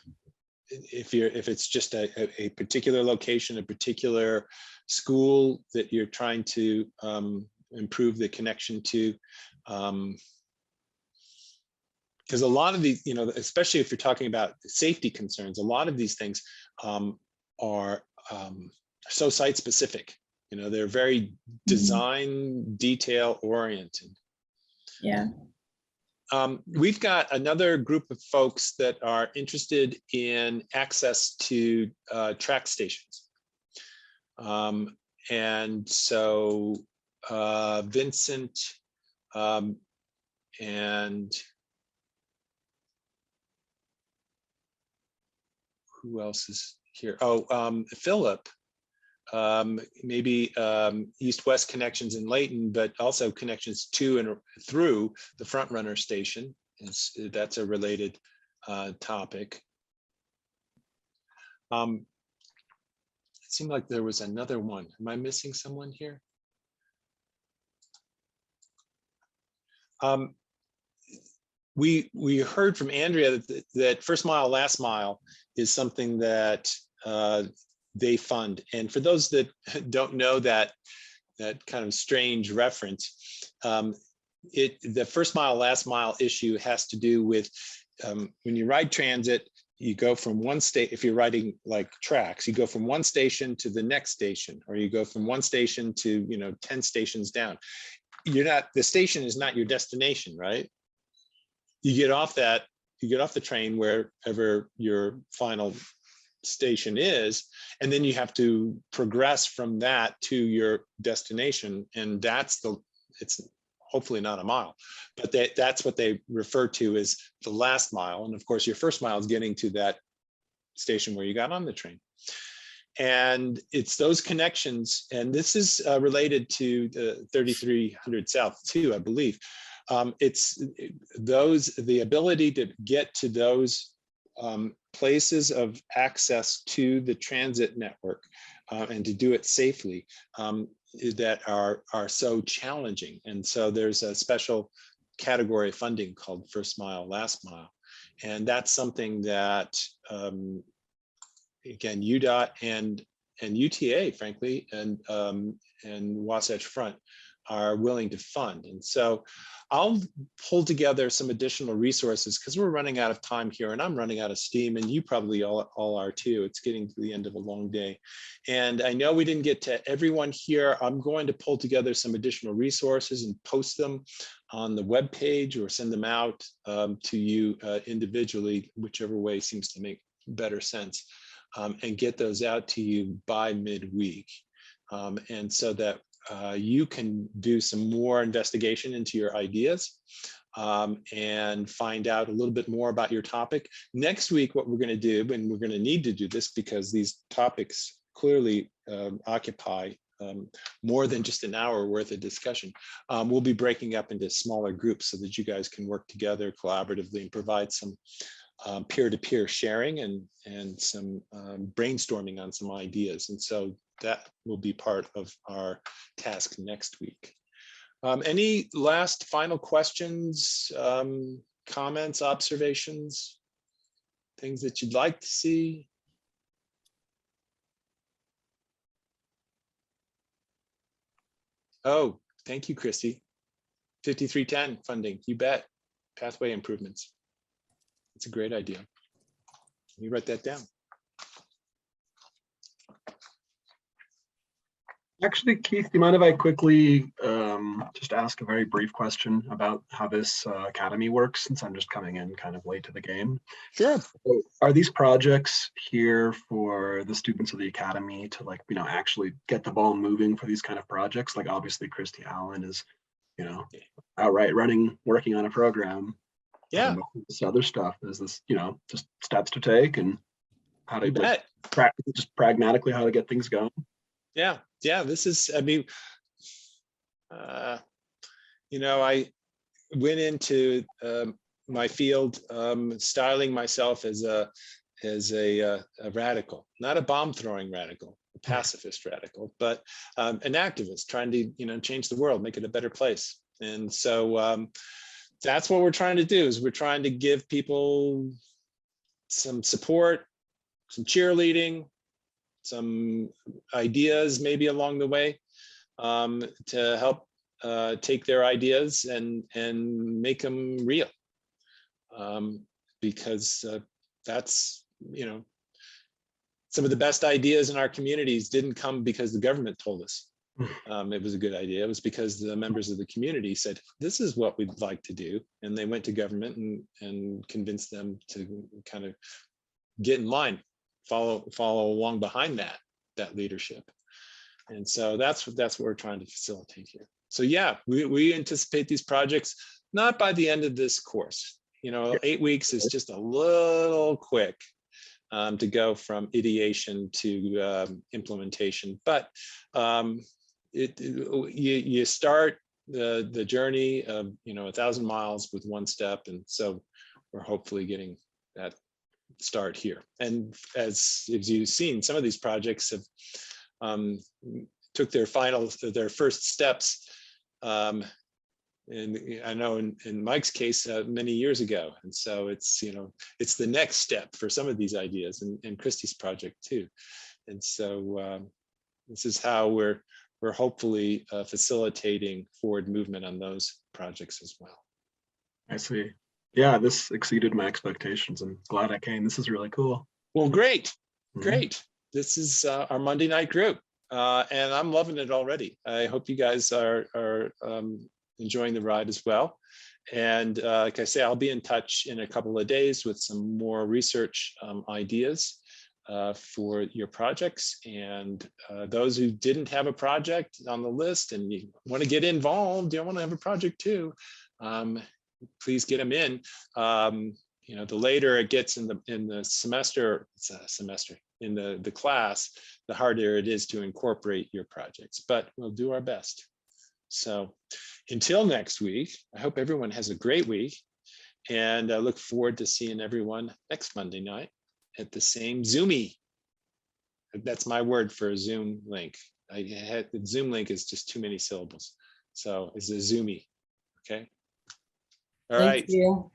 If it's just a particular location, a particular school that you're trying to improve the connection to, because a lot of these, especially if you're talking about safety concerns, a lot of these things are so site specific. They're very design detail oriented. Yeah. We've got another group of folks that are interested in access to track stations. And so Vincent and who else is here? Oh, Philip, maybe east-west connections in Layton, but also connections to and through the front runner station. That's a related topic. It seemed like there was another one. Am I missing someone here? We heard from Andrea that first mile, last mile is something that they fund. And for those that don't know that kind of strange reference, the first mile, last mile issue has to do with when you ride transit, you go from one state, if you're riding like tracks, you go from one station to the next station, or you go from one station to, 10 stations down. The station is not your destination, right? You get off the train wherever your final station is, and then you have to progress from that to your destination. And it's hopefully not a mile, but that's what they refer to as the last mile. And of course, your first mile is getting to that station where you got on the train. And it's those connections, and this is related to the 3300 South too, I believe. It's the ability to get to those places of access to the transit network and to do it safely that are so challenging. And so there's a special category of funding called first mile, last mile. And that's something that, again, UDOT and UTA, frankly, and Wasatch Front are willing to fund. And so I'll pull together some additional resources because we're running out of time here, and I'm running out of steam, and you probably all are too. It's getting to the end of a long day. And I know we didn't get to everyone here. I'm going to pull together some additional resources and post them on the webpage or send them out to you individually, whichever way seems to make better sense, and get those out to you by midweek. And so that you can do some more investigation into your ideas and find out a little bit more about your topic. Next week, what we're going to do, and we're going to need to do this because these topics clearly occupy more than just an hour worth of discussion. We'll be breaking up into smaller groups so that you guys can work together collaboratively and provide some peer-to-peer sharing and some brainstorming on some ideas. And so that will be part of our task next week. Any last final questions, comments, observations, things that you'd like to see? Oh, thank you, Christy. 5310 funding, you bet. Pathway improvements. It's a great idea. Let me write that down. Actually, Keith, do you mind if I quickly just ask a very brief question about how this academy works, since I'm just coming in kind of late to the game? Sure. So are these projects here for the students of the academy to, like, actually get the ball moving for these kind of projects? Like, obviously, Christy Allen is, outright working on a program. Yeah. This other stuff is this, just steps to take and how to just pragmatically how to get things going. Yeah. This is, I mean, I went into my field styling myself as a radical, not a bomb throwing radical, a pacifist radical, but an activist trying to, change the world, make it a better place. And so that's what we're trying to do, is we're trying to give people some support, some cheerleading, some ideas maybe along the way to help take their ideas and make them real. Because that's, some of the best ideas in our communities didn't come because the government told us it was a good idea. It was because the members of the community said, this is what we'd like to do. And they went to government and convinced them to kind of get in line, follow along behind that leadership. And so that's what we're trying to facilitate here. So yeah, we anticipate these projects not by the end of this course. 8 weeks is just a little quick to go from ideation to implementation, but you start the journey of 1,000 miles with one step, and so we're hopefully getting that start here. And as you've seen, some of these projects have took their first steps, and I know in Mike's case many years ago. And so it's it's the next step for some of these ideas, and Christy's project too. And so this is how we're we're hopefully facilitating forward movement on those projects as well. I see. Yeah, this exceeded my expectations. I'm glad I came. This is really cool. Well, great, Mhm. great. This is our Monday night group, and I'm loving it already. I hope you guys are enjoying the ride as well. And like I say, I'll be in touch in a couple of days with some more research ideas for your projects. And those who didn't have a project on the list and you want to get involved, you want to have a project too, please get them in. You know, the later it gets in the semester, in the class, the harder it is to incorporate your projects, but we'll do our best. So until next week, I hope everyone has a great week, and I look forward to seeing everyone next Monday night at the same Zoomy. That's my word for a Zoom link. The Zoom link is just too many syllables. So it's a Zoomy, okay? All right. Thank you.